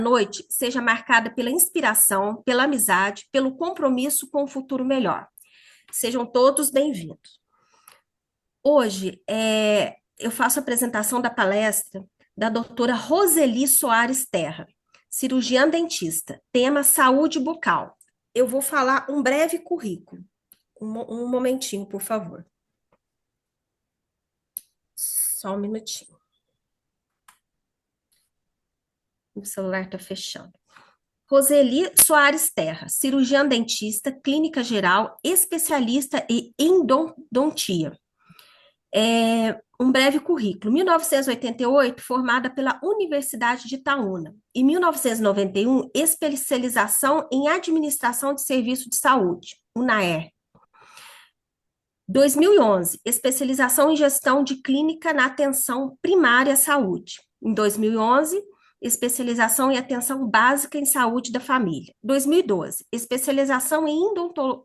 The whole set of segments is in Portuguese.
noite seja marcada pela inspiração, pela amizade, pelo compromisso com um futuro melhor. Sejam todos bem-vindos. Hoje, eu faço a apresentação da palestra da doutora Roseli Soares Terra, cirurgiã dentista, tema saúde bucal. Eu vou falar um breve currículo. Um momentinho, por favor. Só um minutinho. O celular está fechando. Roseli Soares Terra, cirurgiã dentista, clínica geral, especialista em endodontia. Um breve currículo. 1988, formada pela Universidade de Itaúna. Em 1991, especialização em administração de serviço de saúde, UNAER. 2011, especialização em gestão de clínica na atenção primária à saúde. Em 2011, especialização em atenção básica em saúde da família. 2012, especialização em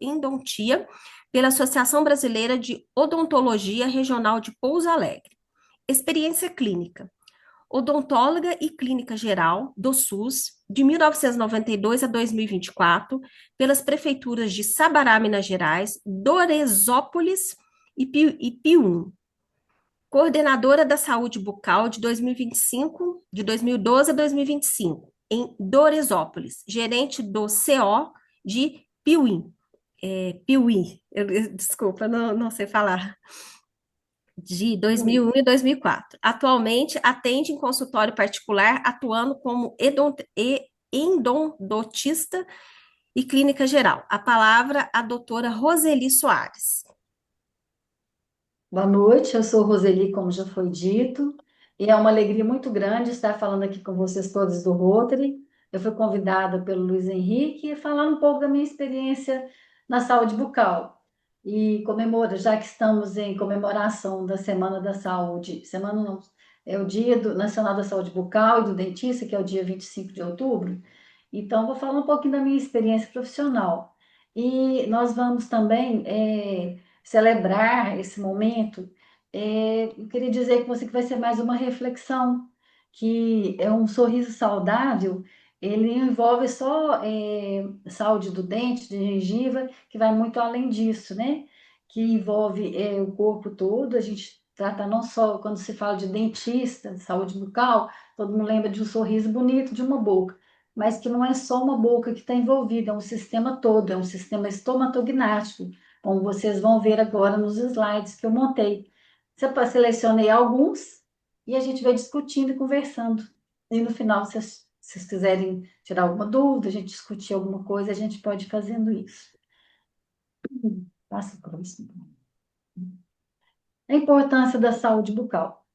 endodontia pela Associação Brasileira de Odontologia Regional de Pouso Alegre. Experiência clínica. Odontóloga e clínica geral do SUS, de 1992 a 2024, pelas prefeituras de Sabará, Minas Gerais, Doresópolis e Pium. Coordenadora da saúde bucal de 2025, de 2012 a 2025, em Doresópolis, gerente do CO de Piuí. Piuí, desculpa, não sei falar, de 2001 e 2004. Atualmente, atende em consultório particular, atuando como endodontista e clínica geral. A palavra a doutora Roseli Soares. Boa noite, eu sou Roseli, como já foi dito, e é uma alegria muito grande estar falando aqui com vocês todos do Rotary. Eu fui convidada pelo Luiz Henrique a falar um pouco da minha experiência na saúde bucal. E já que estamos em comemoração da Semana da Saúde, semana não, é o Nacional da Saúde Bucal e do Dentista, que é o dia 25 de outubro, então vou falar um pouquinho da minha experiência profissional. E nós vamos também celebrar esse momento. Eu queria dizer com você que vai ser mais uma reflexão, que é um sorriso saudável, ele envolve só saúde do dente, de gengiva, que vai muito além disso, né? Que envolve o corpo todo. A gente trata não só, quando se fala de dentista, de saúde bucal, todo mundo lembra de um sorriso bonito de uma boca, mas que não é só uma boca que está envolvida, é um sistema todo, é um sistema estomatognático, como vocês vão ver agora nos slides que eu montei. Eu selecionei alguns e a gente vai discutindo e conversando. E no final, se vocês quiserem tirar alguma dúvida, a gente discutir alguma coisa, a gente pode ir fazendo isso. Passa o próximo. A importância da saúde bucal.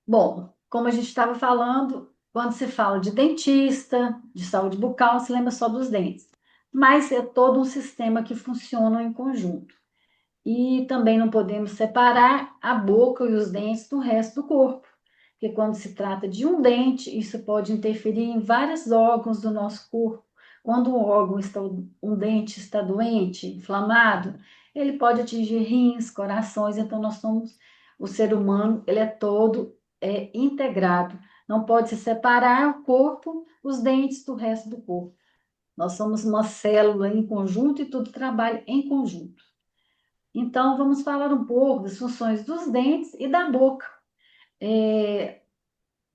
Bom, como a gente estava falando, quando se fala de dentista, de saúde bucal, se lembra só dos dentes. Mas é todo um sistema que funciona em conjunto. E também não podemos separar a boca e os dentes do resto do corpo, porque quando se trata de um dente, isso pode interferir em vários órgãos do nosso corpo. Quando um dente está doente, inflamado, ele pode atingir rins, corações. Então o ser humano, ele é todo integrado. Não pode se separar o corpo, os dentes do resto do corpo. Nós somos uma célula em conjunto e tudo trabalha em conjunto. Então, vamos falar um pouco das funções dos dentes e da boca.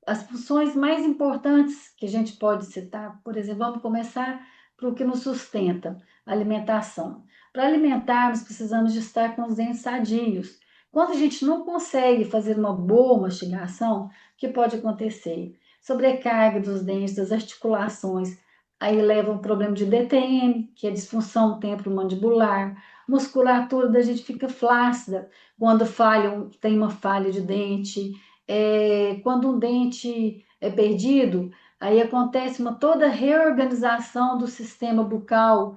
As funções mais importantes que a gente pode citar, por exemplo, vamos começar pelo que nos sustenta, a alimentação. Para alimentarmos, precisamos de estar com os dentes sadios. Quando a gente não consegue fazer uma boa mastigação, o que pode acontecer? Sobrecarga dos dentes, das articulações, aí leva um problema de DTM, que é disfunção temporomandibular, musculatura da gente fica flácida, quando tem uma falha de dente, quando um dente é perdido, aí acontece toda reorganização do sistema bucal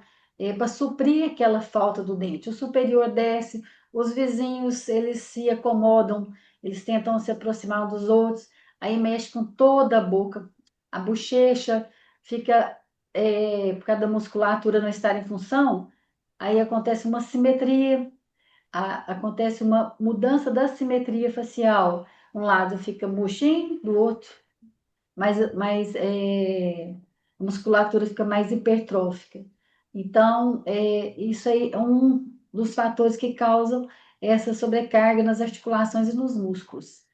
para suprir aquela falta do dente. O superior desce, os vizinhos eles se acomodam, eles tentam se aproximar um dos outros, aí mexe com toda a boca, a bochecha fica, por causa da musculatura não estar em função, aí acontece uma simetria, acontece uma mudança da simetria facial. Um lado fica murchinho, do outro a musculatura fica mais hipertrófica. Então, isso aí é um dos fatores que causam essa sobrecarga nas articulações e nos músculos.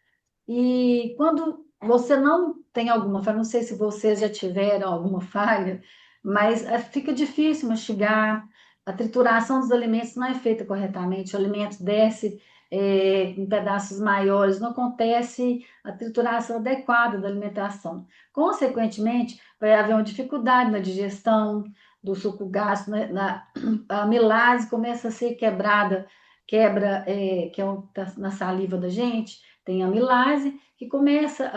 E quando você não tem alguma falha, não sei se vocês já tiveram alguma falha, mas fica difícil mastigar, a trituração dos alimentos não é feita corretamente, o alimento desce em pedaços maiores, não acontece a trituração adequada da alimentação. Consequentemente, vai haver uma dificuldade na digestão do suco gástrico, né? A amilase começa a ser quebrada, que é o que tá na saliva da gente, tem amilase, que começa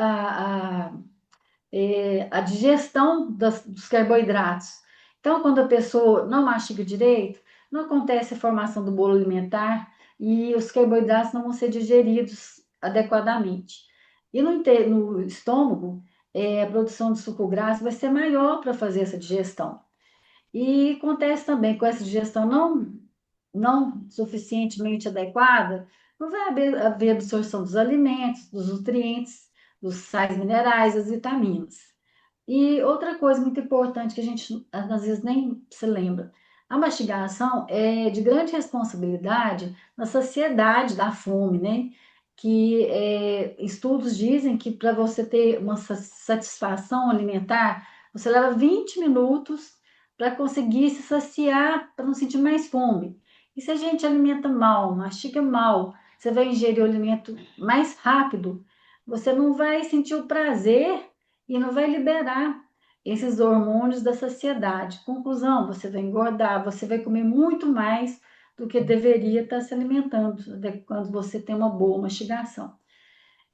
a digestão dos carboidratos. Então, quando a pessoa não mastiga direito, não acontece a formação do bolo alimentar e os carboidratos não vão ser digeridos adequadamente. E no estômago, a produção de suco graxo vai ser maior para fazer essa digestão. E acontece também com essa digestão não suficientemente adequada, não vai haver absorção dos alimentos, dos nutrientes, dos sais minerais, das vitaminas. E outra coisa muito importante que a gente às vezes nem se lembra, a mastigação é de grande responsabilidade na saciedade da fome, né? Que estudos dizem que para você ter uma satisfação alimentar, você leva 20 minutos para conseguir se saciar, para não sentir mais fome. E se a gente alimenta mal, mastiga mal, você vai ingerir o alimento mais rápido, você não vai sentir o prazer e não vai liberar esses hormônios da saciedade. Conclusão, você vai engordar, você vai comer muito mais do que deveria estar se alimentando quando você tem uma boa mastigação.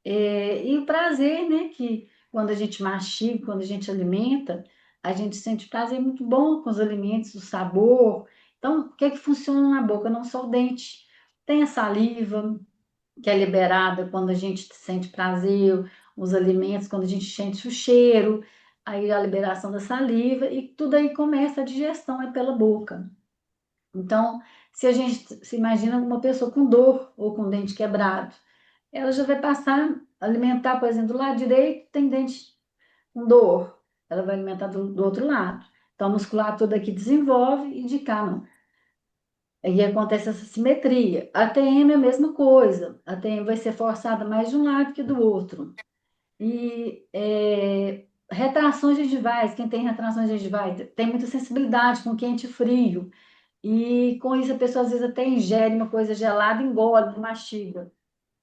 E o prazer, né, que quando a gente mastiga, quando a gente alimenta, a gente sente prazer muito bom com os alimentos, o sabor. Então, o que é que funciona na boca? Não só o dente. Tem a saliva, que é liberada quando a gente sente prazer, os alimentos, quando a gente sente o cheiro, aí a liberação da saliva, e tudo aí começa a digestão é pela boca. Então, se a gente se imagina uma pessoa com dor ou com dente quebrado, ela já vai passar a alimentar, por exemplo, do lado direito tem dente com dor, ela vai alimentar do outro lado. Então, a musculatura aqui desenvolve e de cá não. E acontece essa simetria. A TM é a mesma coisa. A TM vai ser forçada mais de um lado que do outro. E retrações gengivais, quem tem retrações gengivais tem muita sensibilidade com quente e frio. E com isso a pessoa às vezes até ingere uma coisa gelada, engole, não mastiga.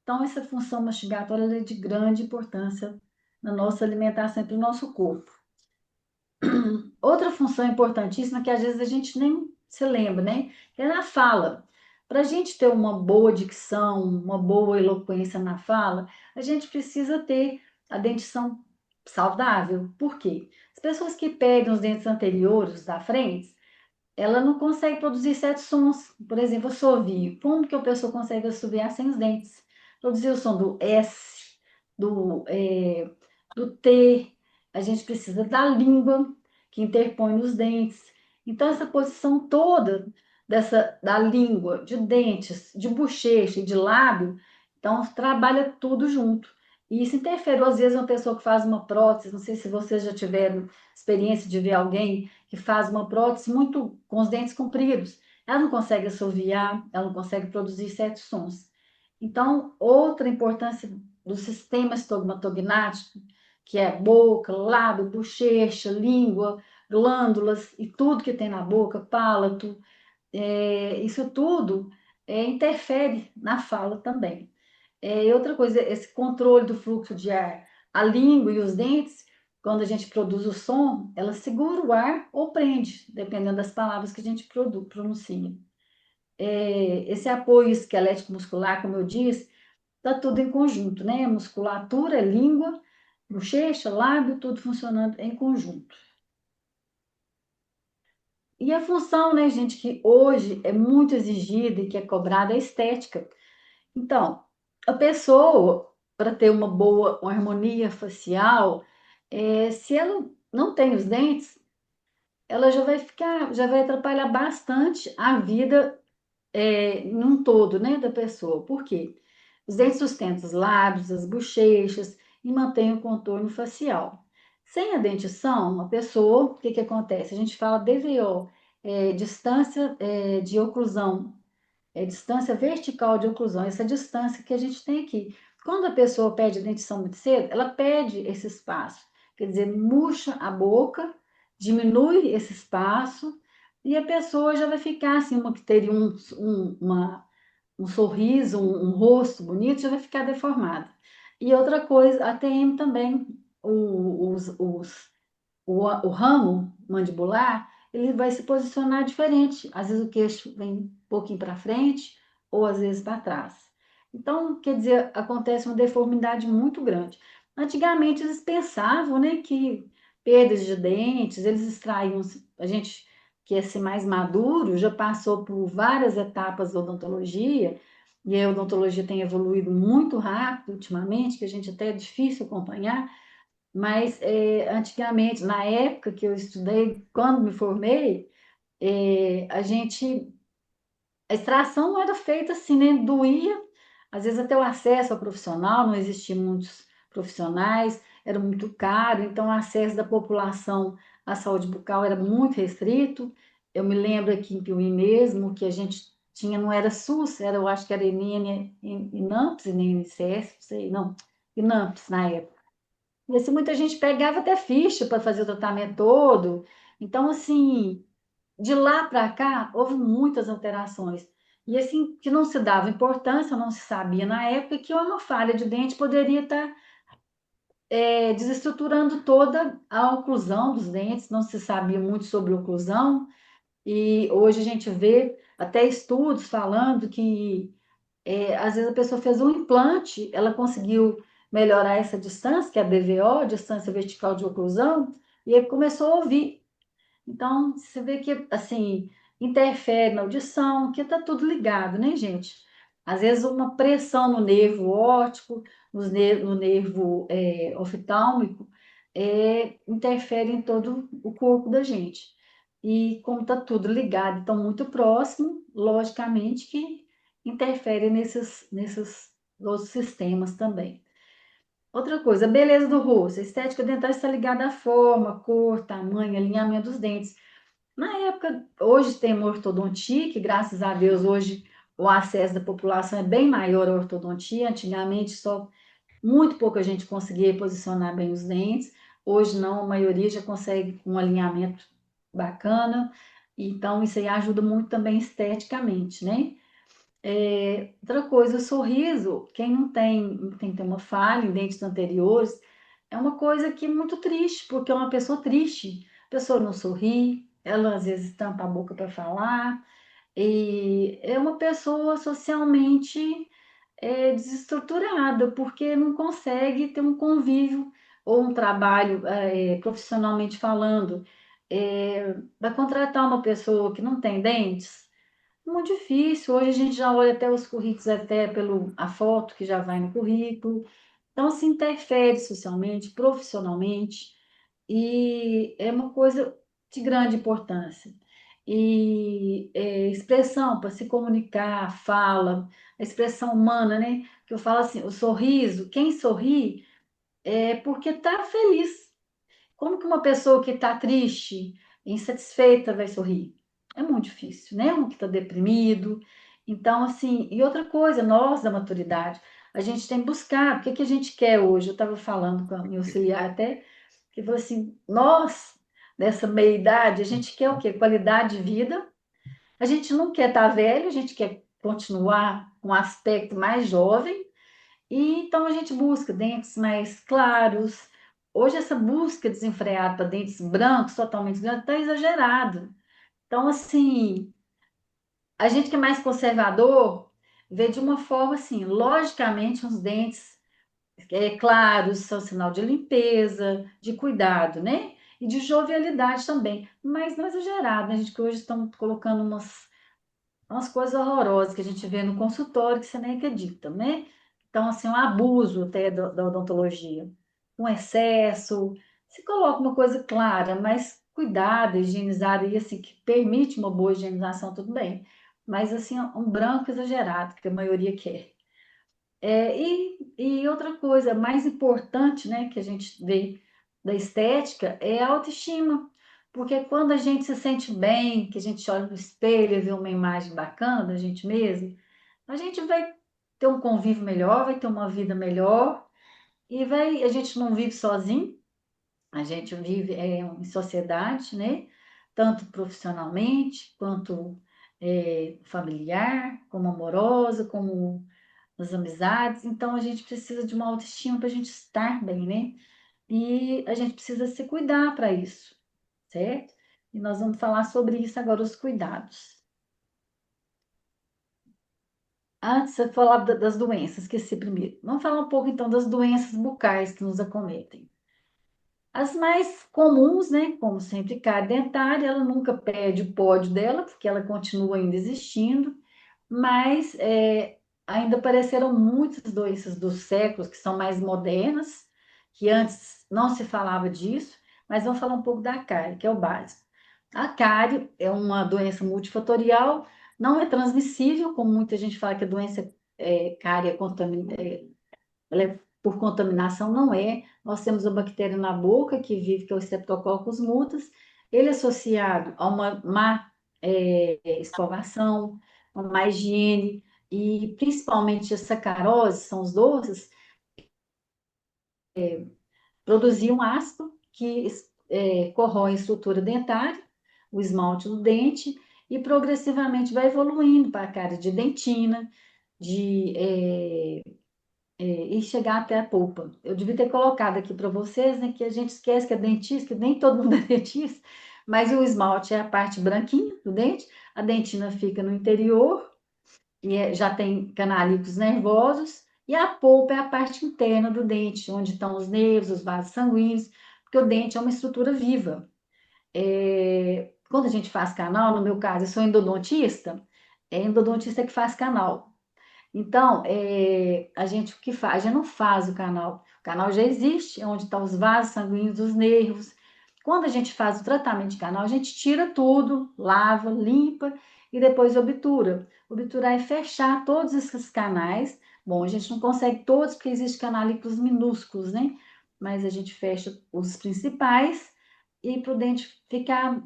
Então, essa função mastigatória é de grande importância na nossa alimentação e para o nosso corpo. Outra função importantíssima que às vezes a gente nem se lembra, né? É na fala. Para a gente ter uma boa dicção, uma boa eloquência na fala, a gente precisa ter a dentição saudável. Por quê? As pessoas que perdem os dentes anteriores da frente, ela não consegue produzir certos sons. Por exemplo, assovio. Como que a pessoa consegue assoviar sem os dentes? Produzir o som do S, do T. A gente precisa da língua que interpõe nos dentes. Então, essa posição toda da língua, de dentes, de bochecha e de lábio, então trabalha tudo junto. E isso interfere, às vezes, uma pessoa que faz uma prótese, não sei se vocês já tiveram experiência de ver alguém que faz uma prótese muito com os dentes compridos. Ela não consegue assoviar, ela não consegue produzir certos sons. Então, outra importância do sistema estomatognático, que é boca, lábio, bochecha, língua, glândulas e tudo que tem na boca, palato, isso tudo interfere na fala também. E outra coisa, esse controle do fluxo de ar, a língua e os dentes, quando a gente produz o som, ela segura o ar ou prende, dependendo das palavras que a gente pronuncia. Esse apoio esquelético muscular, como eu disse, está tudo em conjunto, né? Musculatura, língua, bochecha, lábio, tudo funcionando em conjunto. E a função, né, gente, que hoje é muito exigida e que é cobrada é a estética. Então, a pessoa, para ter uma harmonia facial, se ela não tem os dentes, ela já vai atrapalhar bastante a vida num todo, né, da pessoa. Por quê? Os dentes sustentam os lábios, as bochechas e mantêm o contorno facial. Sem a dentição, a pessoa, o que que acontece? A gente fala DVO, distância de oclusão, distância vertical de oclusão, essa distância que a gente tem aqui. Quando a pessoa pede a dentição muito cedo, ela perde esse espaço, quer dizer, murcha a boca, diminui esse espaço, e a pessoa já vai ficar assim, uma que teria um sorriso, um rosto bonito, já vai ficar deformada. E outra coisa, a TM também, o ramo mandibular, ele vai se posicionar diferente. Às vezes o queixo vem um pouquinho para frente, ou às vezes para trás. Então, quer dizer, acontece uma deformidade muito grande. Antigamente eles pensavam, né, que perdas de dentes, eles extraíam, a gente que é ser mais maduro, já passou por várias etapas da odontologia, e a odontologia tem evoluído muito rápido ultimamente, que a gente até é difícil acompanhar, mas antigamente, na época que eu estudei, quando me formei, a extração não era feita assim, né? Doía, às vezes até o acesso ao profissional, não existiam muitos profissionais, era muito caro, então o acesso da população à saúde bucal era muito restrito. Eu me lembro aqui em Piuí mesmo, que a gente tinha, não era SUS, era, eu acho que era INAMPS, nem INSS, não sei, não, INAMPS na época. E assim, muita gente pegava até ficha para fazer o tratamento todo. Então, assim, de lá para cá, houve muitas alterações. E assim, que não se dava importância, não se sabia na época que uma falha de dente poderia estar desestruturando toda a oclusão dos dentes, não se sabia muito sobre oclusão. E hoje a gente vê até estudos falando que às vezes a pessoa fez um implante, ela conseguiu melhorar essa distância, que é a BVO, distância vertical de oclusão, e ele começou a ouvir. Então, você vê que, assim, interfere na audição, que tá tudo ligado, né, gente? Às vezes uma pressão no nervo óptico, no nervo oftálmico, interfere em todo o corpo da gente. E como tá tudo ligado, então muito próximo, logicamente que interfere nesses outros sistemas também. Outra coisa, a beleza do rosto. A estética dentária está ligada à forma, cor, tamanho, alinhamento dos dentes. Na época, hoje tem uma ortodontia, que graças a Deus hoje o acesso da população é bem maior à ortodontia. Antigamente só muito pouca gente conseguia posicionar bem os dentes. Hoje não, a maioria já consegue um alinhamento bacana. Então isso aí ajuda muito também esteticamente, né? Outra coisa, o sorriso, quem não tem que ter uma falha em dentes anteriores, é uma coisa que é muito triste, porque é uma pessoa triste. A pessoa não sorri, ela às vezes tampa a boca para falar, e é uma pessoa socialmente desestruturada, porque não consegue ter um convívio ou um trabalho profissionalmente falando. Vai contratar uma pessoa que não tem dentes, muito difícil. Hoje a gente já olha até os currículos, até pelo a foto que já vai no currículo. Então, se interfere socialmente, profissionalmente, e é uma coisa de grande importância. E expressão para se comunicar, fala, a expressão humana, né? Que eu falo assim, o sorriso, quem sorri é porque está feliz. Como que uma pessoa que está triste, insatisfeita, vai sorrir? É muito difícil, né? Um que está deprimido. Então, assim, e outra coisa, nós da maturidade, a gente tem que buscar, o que que a gente quer hoje? Eu estava falando com a minha auxiliar até, que falou assim, nós, dessa meia-idade, a gente quer o quê? Qualidade de vida. A gente não quer estar velho, a gente quer continuar com um aspecto mais jovem, e então a gente busca dentes mais claros. Hoje essa busca desenfreada para dentes brancos, totalmente brancos, está exagerado. Então, assim, a gente que é mais conservador vê de uma forma assim, logicamente, os dentes claros são sinal de limpeza, de cuidado, né? E de jovialidade também, mas não exagerado, né? A gente que hoje estão colocando umas coisas horrorosas que a gente vê no consultório que você nem acredita, né? Então, assim, um abuso até da odontologia, um excesso. Se coloca uma coisa clara, mas cuidada, higienizada e assim, que permite uma boa higienização, tudo bem. Mas, assim, um branco exagerado, que a maioria quer. E outra coisa mais importante, né, que a gente vê. da estética é a autoestima. Porque quando a gente se sente bem, que a gente olha no espelho e vê uma imagem bacana da gente mesmo, a gente vai ter um convívio melhor, vai ter uma vida melhor e vai, a gente não vive sozinho, a gente vive em sociedade, né? Tanto profissionalmente, quanto familiar, como amorosa, como nas amizades. Então, a gente precisa de uma autoestima para a gente estar bem, né? E a gente precisa se cuidar para isso, certo? E nós vamos falar sobre isso agora, os cuidados. Antes de falar das doenças, esqueci primeiro. Vamos falar um pouco então das doenças bucais que nos acometem. As mais comuns, né? Como sempre, cárie dentária, ela nunca perde o pódio dela, porque ela continua ainda existindo, mas ainda apareceram muitas doenças dos séculos que são mais modernas, que antes não se falava disso, mas vamos falar um pouco da cárie, que é o básico. A cárie é uma doença multifatorial, não é transmissível, como muita gente fala que a doença cárie ela é por contaminação, não é. Nós temos uma bactéria na boca que vive, que é o Streptococcus mutans. Ele é associado a uma má escovação, uma má higiene, e principalmente a sacarose, são os doces, produziam ácido que corrói a estrutura dentária, o esmalte do dente, e progressivamente vai evoluindo para a cárie de dentina, e chegar até a polpa. Eu devia ter colocado aqui para vocês, né, que a gente esquece que é dentista, que nem todo mundo é dentista, mas o esmalte é a parte branquinha do dente, a dentina fica no interior, e já tem canalículos nervosos, e a polpa é a parte interna do dente, onde estão os nervos, os vasos sanguíneos, porque o dente é uma estrutura viva. Quando a gente faz canal, no meu caso, eu sou endodontista, é endodontista que faz canal. Então, a gente o que faz? A gente não faz o canal. O canal já existe, é onde estão os vasos sanguíneos, os nervos. Quando a gente faz o tratamento de canal, a gente tira tudo, lava, limpa e depois obtura. Obturar é fechar todos esses canais. Bom, a gente não consegue todos porque existem canalículos minúsculos, né? Mas a gente fecha os principais e para o dente ficar,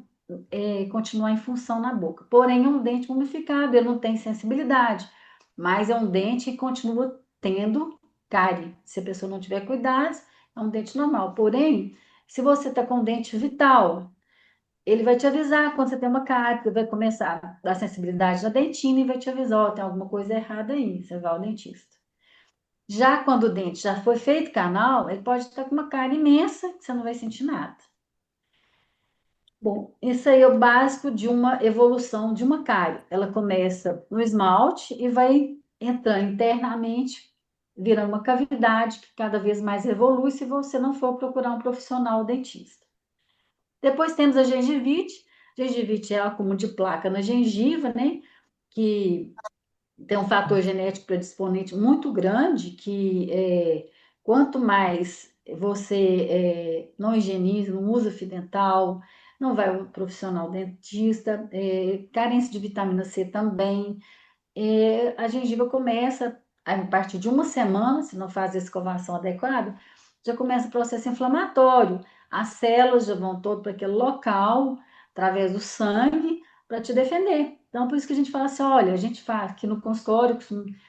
continuar em função na boca. Porém, é um dente mumificado, ele não tem sensibilidade, mas é um dente que continua tendo cárie. Se a pessoa não tiver cuidado, é um dente normal. Porém, se você está com um dente vital, ele vai te avisar quando você tem uma cárie, porque vai começar a dar sensibilidade na dentina e vai te avisar, ó, tem alguma coisa errada aí, você vai ao dentista. Já quando o dente já foi feito canal, ele pode estar com uma cárie imensa, que você não vai sentir nada. Bom, isso aí é o básico de uma evolução de uma cárie. Ela começa no esmalte e vai entrando internamente, virando uma cavidade que cada vez mais evolui se você não for procurar um profissional dentista. Depois temos a gengivite. Gengivite é acúmulo de placa na gengiva, né? Que tem um fator genético predisponente muito grande, que quanto mais você não higieniza, não usa fio dental, não vai ao profissional dentista, carência de vitamina C também, a gengiva começa, a partir de uma semana, se não faz a escovação adequada, já começa o processo inflamatório. As células já vão todo para aquele local, através do sangue, para te defender. Então, por isso que a gente fala assim, olha, a gente faz aqui no consultório,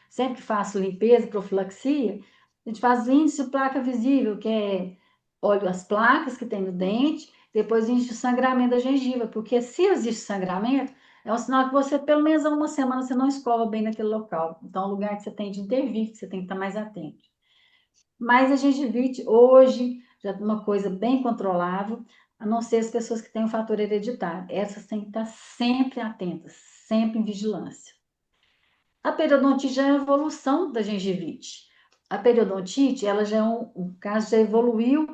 sempre que faço limpeza, profilaxia, a gente faz índice de placa visível, que é, olha, as placas que tem no dente, depois índice de sangramento da gengiva, porque se existe sangramento, é um sinal que você, pelo menos há uma semana, você não escova bem naquele local. Então, é um lugar que você tem de intervir, que você tem que estar mais atento. Mas a gengivite, hoje, já é uma coisa bem controlável, a não ser as pessoas que têm um fator hereditário. Essas têm que estar sempre atentas, sempre em vigilância. A periodontite já é a evolução da gengivite. A periodontite, ela já é um caso, já evoluiu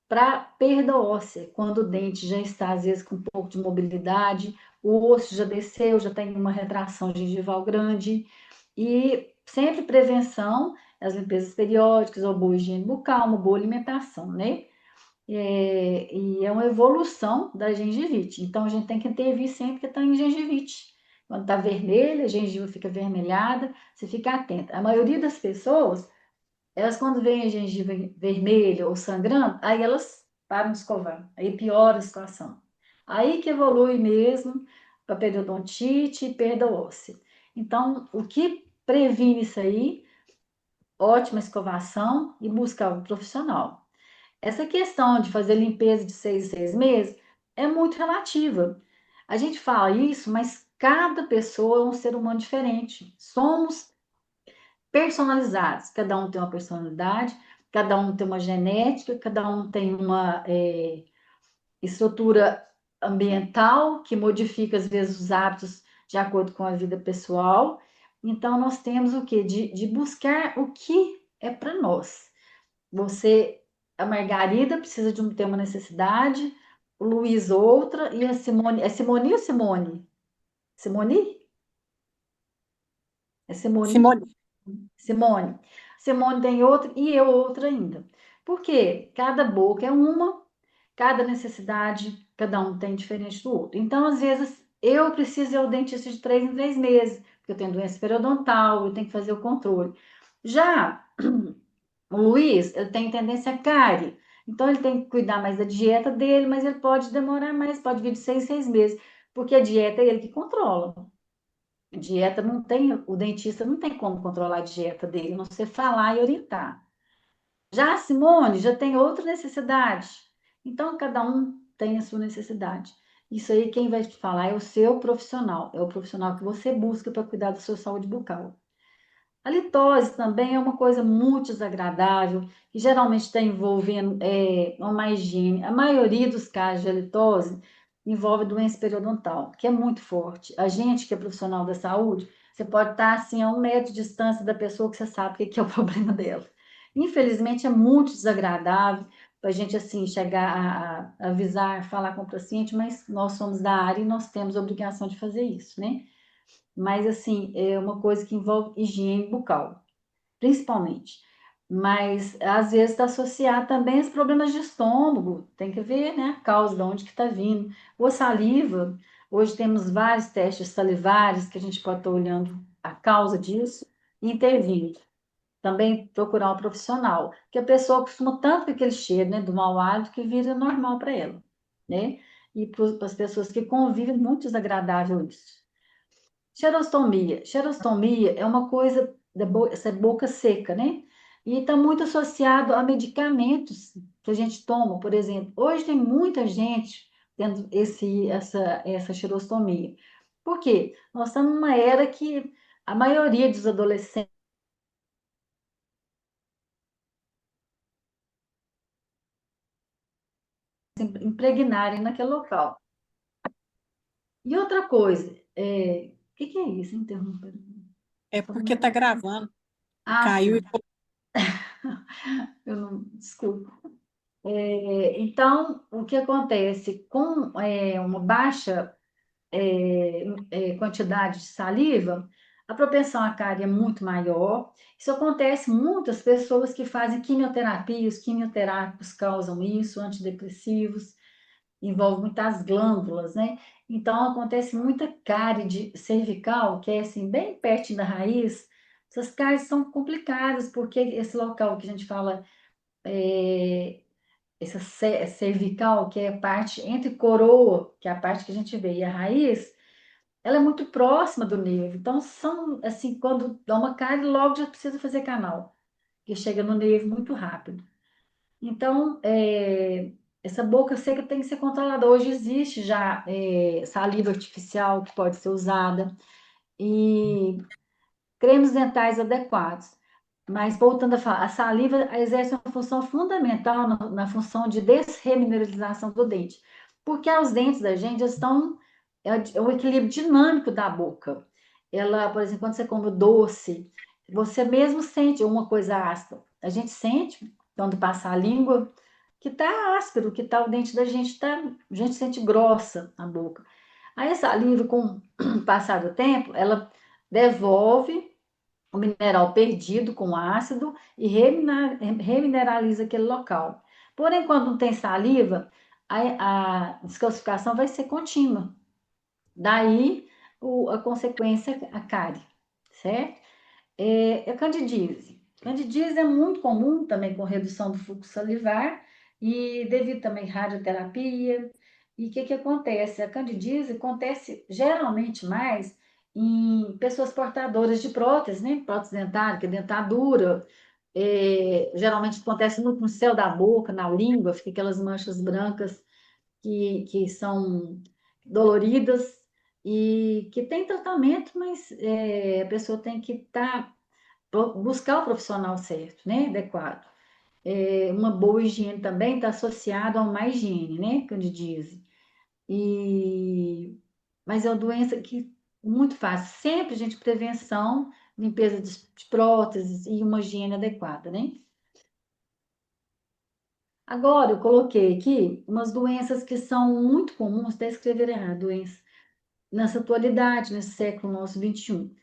para perda óssea, quando o dente já está, às vezes, com um pouco de mobilidade, o osso já desceu, já tem uma retração gengival grande, e sempre prevenção, as limpezas periódicas, uma boa higiene bucal, uma boa alimentação, né? E é uma evolução da gengivite. Então, a gente tem que intervir sempre que está em gengivite. Quando está vermelha, a gengiva fica avermelhada, você fica atenta. A maioria das pessoas, elas quando veem a gengiva vermelha ou sangrando, aí elas para não escovar. Aí piora a situação. Aí que evolui mesmo para periodontite e perda óssea. Então, o que previne isso aí? Ótima escovação e buscar um profissional. Essa questão de fazer limpeza de 6 em 6 meses é muito relativa. A gente fala isso, mas cada pessoa é um ser humano diferente. Somos personalizados. Cada um tem uma personalidade, cada um tem uma genética, cada um tem uma estrutura ambiental que modifica às vezes os hábitos de acordo com a vida pessoal. Então nós temos o que? De buscar o que é para nós. Você, a Margarida precisa ter uma necessidade, o Luiz outra, e a Simone. É Simone ou Simone? Simone? É Simone? Simone, Simone. Simone tem outra e eu outra ainda. Por quê? Cada boca é uma, cada necessidade, cada um tem diferente do outro. Então, às vezes, eu preciso ir ao dentista de 3 em 3 meses, porque eu tenho doença periodontal, eu tenho que fazer o controle. Já o Luiz, ele tem tendência a cárie, então ele tem que cuidar mais da dieta dele, mas ele pode demorar mais, pode vir de 6 em 6 meses, porque a dieta é ele que controla. Dieta não tem, o dentista não tem como controlar a dieta dele, não sei falar e orientar. Já a Simone já tem outra necessidade. Então, cada um tem a sua necessidade. Isso aí, quem vai te falar é o seu profissional, é o profissional que você busca para cuidar da sua saúde bucal. A litose também é uma coisa muito desagradável, que geralmente está envolvendo uma má higiene. A maioria dos casos de litose envolve doença periodontal, que é muito forte. A gente que é profissional da saúde, você pode estar assim a 1 metro de distância da pessoa que você sabe o que é o problema dela. Infelizmente é muito desagradável para a gente assim chegar a avisar, falar com o paciente, mas nós somos da área e nós temos a obrigação de fazer isso, né? Mas assim, é uma coisa que envolve higiene bucal, principalmente. Mas às vezes está associado também aos problemas de estômago, tem que ver, né, a causa de onde que está vindo. Ou saliva, hoje temos vários testes salivares que a gente pode estar olhando a causa disso e intervindo. Também procurar um profissional, porque a pessoa acostuma tanto com aquele cheiro, né, do mau hálito que vira normal para ela, né? E para as pessoas que convivem, muito desagradável isso. Xerostomia. Xerostomia é uma coisa essa boca seca, né? E está muito associado a medicamentos que a gente toma, por exemplo. Hoje tem muita gente tendo essa xerostomia. Por quê? Nós estamos numa era que a maioria dos adolescentes impregnarem naquele local. E outra coisa, o que é isso? Interrompa. é porque tá gravando e Ah, caiu. sim. Eu não, desculpa. Então, o que acontece com uma baixa quantidade de saliva, a propensão à cárie é muito maior. Isso acontece muitas pessoas que fazem quimioterapia, os quimioterápicos causam isso, antidepressivos, envolve muitas glândulas, né? Então, acontece muita cárie de cervical, que é assim, bem perto da raiz. Essas cáries são complicadas, porque esse local que a gente fala é, essa cervical, que é a parte entre coroa, que é a parte que a gente vê, e a raiz, ela é muito próxima do nervo. Então, são assim, quando dá uma cárie, logo já precisa fazer canal, que chega no nervo muito rápido. Então, essa boca seca tem que ser controlada. Hoje existe já saliva artificial que pode ser usada e cremes dentais adequados. Mas voltando a falar, a saliva exerce uma função fundamental na função de desremineralização do dente, porque os dentes da gente estão é o equilíbrio dinâmico da boca. Ela, por exemplo, quando você come doce, você mesmo sente uma coisa áspera. A gente sente quando passa a língua que tá áspero, que tá o dente da gente tá, a gente sente grossa a boca. Aí a saliva, com o passar do tempo, ela devolve o mineral perdido com ácido e remineraliza aquele local. Porém, quando não tem saliva, a descalcificação vai ser contínua. Daí a consequência, a cárie, certo? A candidíase. Candidíase é muito comum também com redução do fluxo salivar e devido também à radioterapia. E o que que acontece? A candidíase acontece geralmente mais em pessoas portadoras de prótese, né? Prótese dentária, que é dentadura. Geralmente acontece muito no céu da boca, na língua, fica aquelas manchas brancas que são doloridas e que tem tratamento, mas a pessoa tem que buscar o profissional certo, né? Adequado. Uma boa higiene também está associada a uma má higiene, né? Candidíase. E... Mas é uma doença que muito fácil. Sempre, gente, prevenção, limpeza de próteses e uma higiene adequada, né? Agora, eu coloquei aqui umas doenças que são muito comuns, até escrever errado, doenças, nessa atualidade, nesse século nosso 21.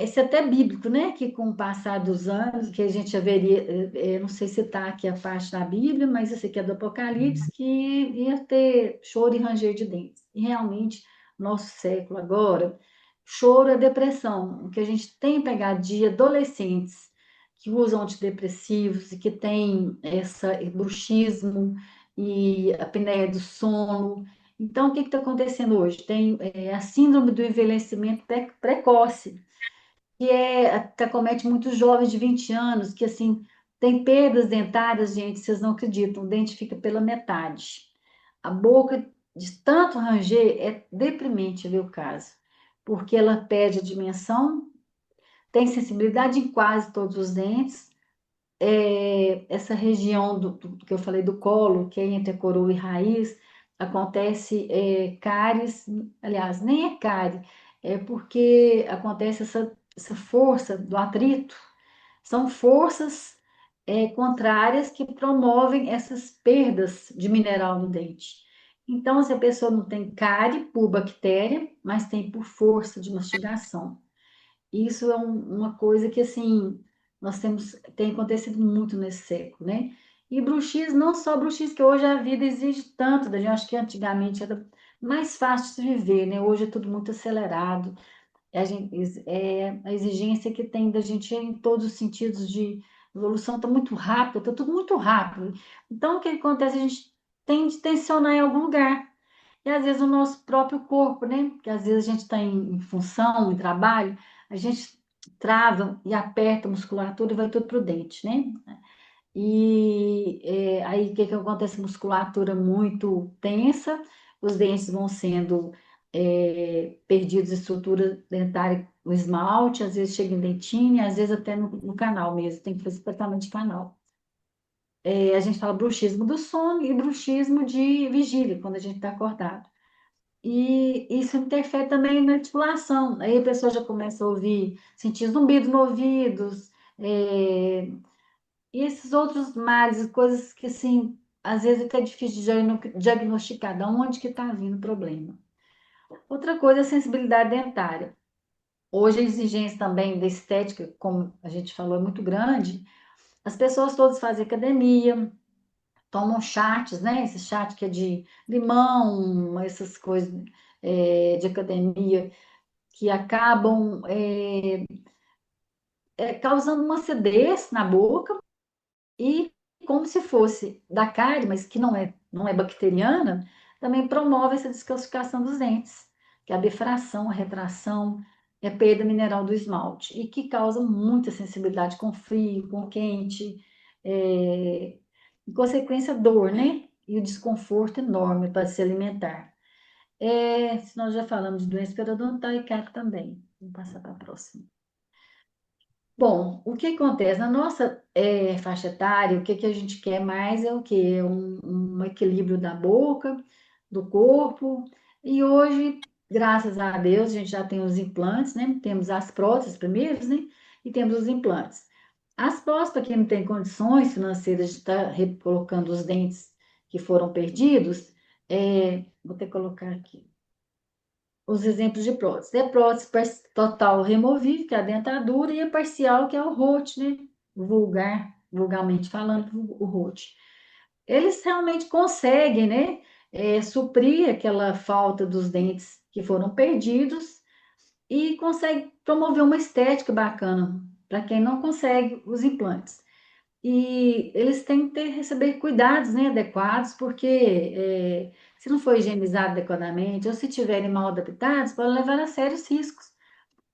Isso é até bíblico, né? Que com o passar dos anos, que a gente haveria, não sei se está aqui a parte da Bíblia, mas isso aqui é do Apocalipse, que ia ter choro e ranger de dentes. E realmente, nosso século agora, choro é depressão, o que a gente tem pegado de adolescentes que usam antidepressivos e que tem essa bruxismo e apneia do sono. Então, o que está acontecendo hoje? Tem a síndrome do envelhecimento precoce que acomete muitos jovens de 20 anos, que assim, tem perdas dentárias, gente, vocês não acreditam, o dente fica pela metade. A boca, de tanto ranger, é deprimente ver o caso, porque ela perde a dimensão, tem sensibilidade em quase todos os dentes. Essa região do que eu falei do colo, que é entre a coroa e raiz, acontece cáries, aliás, nem é cárie, é porque acontece essa força do atrito, são forças contrárias que promovem essas perdas de mineral no dente. Então, se a pessoa não tem cárie por bactéria, mas tem por força de mastigação. Isso é uma coisa que, assim, tem acontecido muito nesse século, né? E bruxismo, não só bruxismo, que hoje a vida exige tanto da gente, acho que antigamente era mais fácil de viver, né? Hoje é tudo muito acelerado, a exigência que tem da gente em todos os sentidos de evolução está muito rápida, está tudo muito rápido. Então, o que acontece? A gente tem de tensionar em algum lugar. E às vezes o nosso próprio corpo, né? Porque às vezes a gente está em função, em trabalho, a gente trava e aperta a musculatura e vai tudo para o dente, né? E aí o que que acontece? Musculatura muito tensa, os dentes vão sendo perdidos, estrutura dentária, o esmalte, às vezes chega em dentina, às vezes até no canal mesmo, tem que fazer tratamento de canal. A gente fala bruxismo do sono e bruxismo de vigília, quando a gente está acordado. E isso interfere também na articulação. Aí a pessoa já começa a ouvir, sentir zumbido no ouvidos, e esses outros males, coisas que, assim, às vezes é até difícil de diagnosticar, de onde que está vindo o problema. Outra coisa é a sensibilidade dentária. Hoje a exigência também da estética, como a gente falou, é muito grande. As pessoas todas fazem academia, tomam charts, né? Esse chart que é de limão, essas coisas de academia que acabam causando uma acidez na boca e como se fosse da cárie, mas que não é bacteriana, também promove essa descalcificação dos dentes, que é a bifração, a retração, a perda mineral do esmalte, e que causa muita sensibilidade com frio, com quente, em consequência, dor, né? E o desconforto enorme para se alimentar. Se nós já falamos de doença periodontal e cárie também. Vamos passar para a próxima. Bom, o que acontece? Na nossa faixa etária, o que, que a gente quer mais é o quê? Um equilíbrio da boca, do corpo. E hoje, graças a Deus, a gente já tem os implantes, né? Temos as próteses primeiros, né? E temos os implantes. As próteses, para quem não tem condições financeiras de estar recolocando os dentes que foram perdidos, vou ter que colocar aqui os exemplos de prótese. É prótese total removível, que é a dentadura, e a parcial, que é o rote, né? Vulgarmente falando, o rote. Eles realmente conseguem, né? Suprir aquela falta dos dentes que foram perdidos e consegue promover uma estética bacana para quem não consegue os implantes. e eles têm que receber cuidados, né, adequados, porque se não for higienizado adequadamente, ou se tiverem mal adaptados, podem levar a sérios riscos,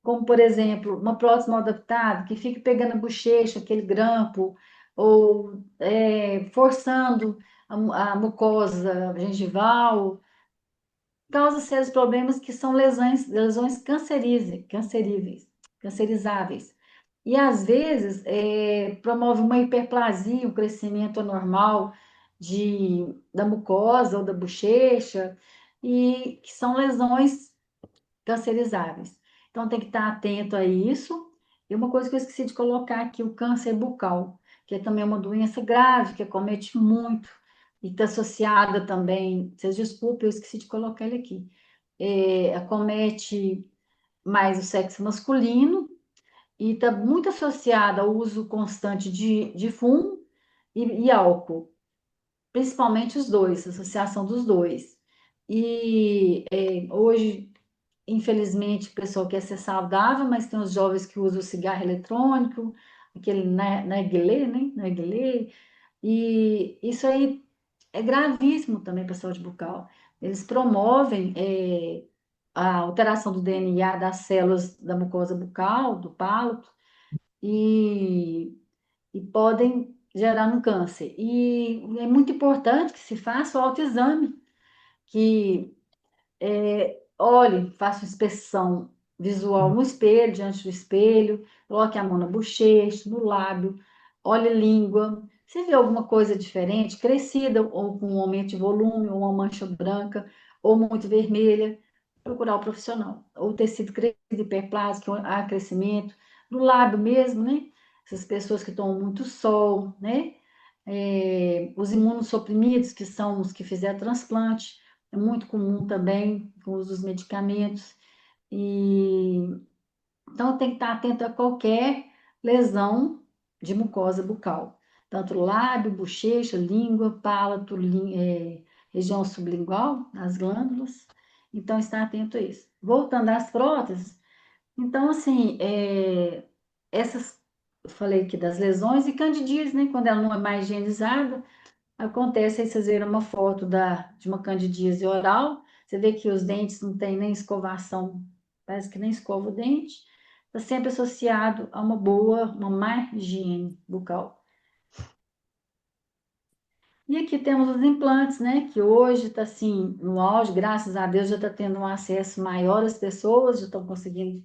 como, por exemplo, uma prótese mal adaptada, que fica pegando a bochecha, aquele grampo, ou forçando a mucosa gengival, causa sérios problemas que são lesões cancerizáveis. E às vezes promove uma hiperplasia, um crescimento anormal da mucosa ou da bochecha, e que são lesões cancerizáveis. Então tem que estar atento a isso. E uma coisa que eu esqueci de colocar aqui, o câncer bucal, que é também uma doença grave, que acomete muito, e está associada também, vocês desculpem, eu esqueci de colocar ele aqui, acomete mais o sexo masculino, e está muito associada ao uso constante de fumo e álcool, principalmente os dois, associação dos dois. E hoje, infelizmente, o pessoal quer ser saudável, mas tem os jovens que usam o cigarro eletrônico, aquele narguilé, né? Narguilé, e isso aí é gravíssimo também para a saúde bucal. Eles promovem a alteração do DNA das células da mucosa bucal, do palato, e, e podem gerar um câncer. E é muito importante que se faça o autoexame, que olhe, faça uma inspeção visual no espelho, diante do espelho, coloque a mão na bochecha, no lábio, olhe a língua. Se vê alguma coisa diferente, crescida, ou com um aumento de volume, ou uma mancha branca, ou muito vermelha, procurar o profissional. Ou tecido crescido, hiperplásico, há crescimento, no lábio mesmo, né? Essas pessoas que tomam muito sol, né? Os imunossuprimidos, que são os que fizeram transplante, é muito comum também com o uso dos medicamentos. E então tem que estar atento a qualquer lesão de mucosa bucal, tanto lábio, bochecha, língua, palato, região sublingual, as glândulas. Então estar atento a isso. Voltando às próteses, então assim, essas eu falei aqui das lesões e candidíase, né? Quando ela não é mais higienizada, acontece, aí vocês viram uma foto de uma candidíase oral, você vê que os dentes não tem nem escovação, parece que nem escova o dente, está sempre associado a uma má higiene bucal. E aqui temos os implantes, né, que hoje está assim, no auge, graças a Deus já está tendo um acesso maior às pessoas, já estão conseguindo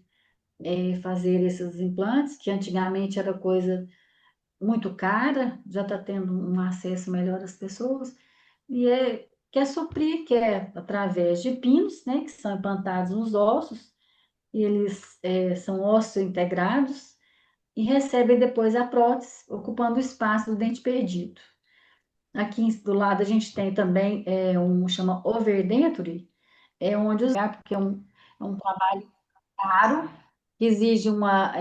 fazer esses implantes, que antigamente era coisa muito cara, já está tendo um acesso melhor às pessoas, e quer suprir, que é através de pinos, né, que são implantados nos ossos, e eles são ossos integrados, e recebem depois a prótese, ocupando o espaço do dente perdido. Aqui do lado a gente tem também chama overdenture, onde porque é um trabalho caro, que exige uma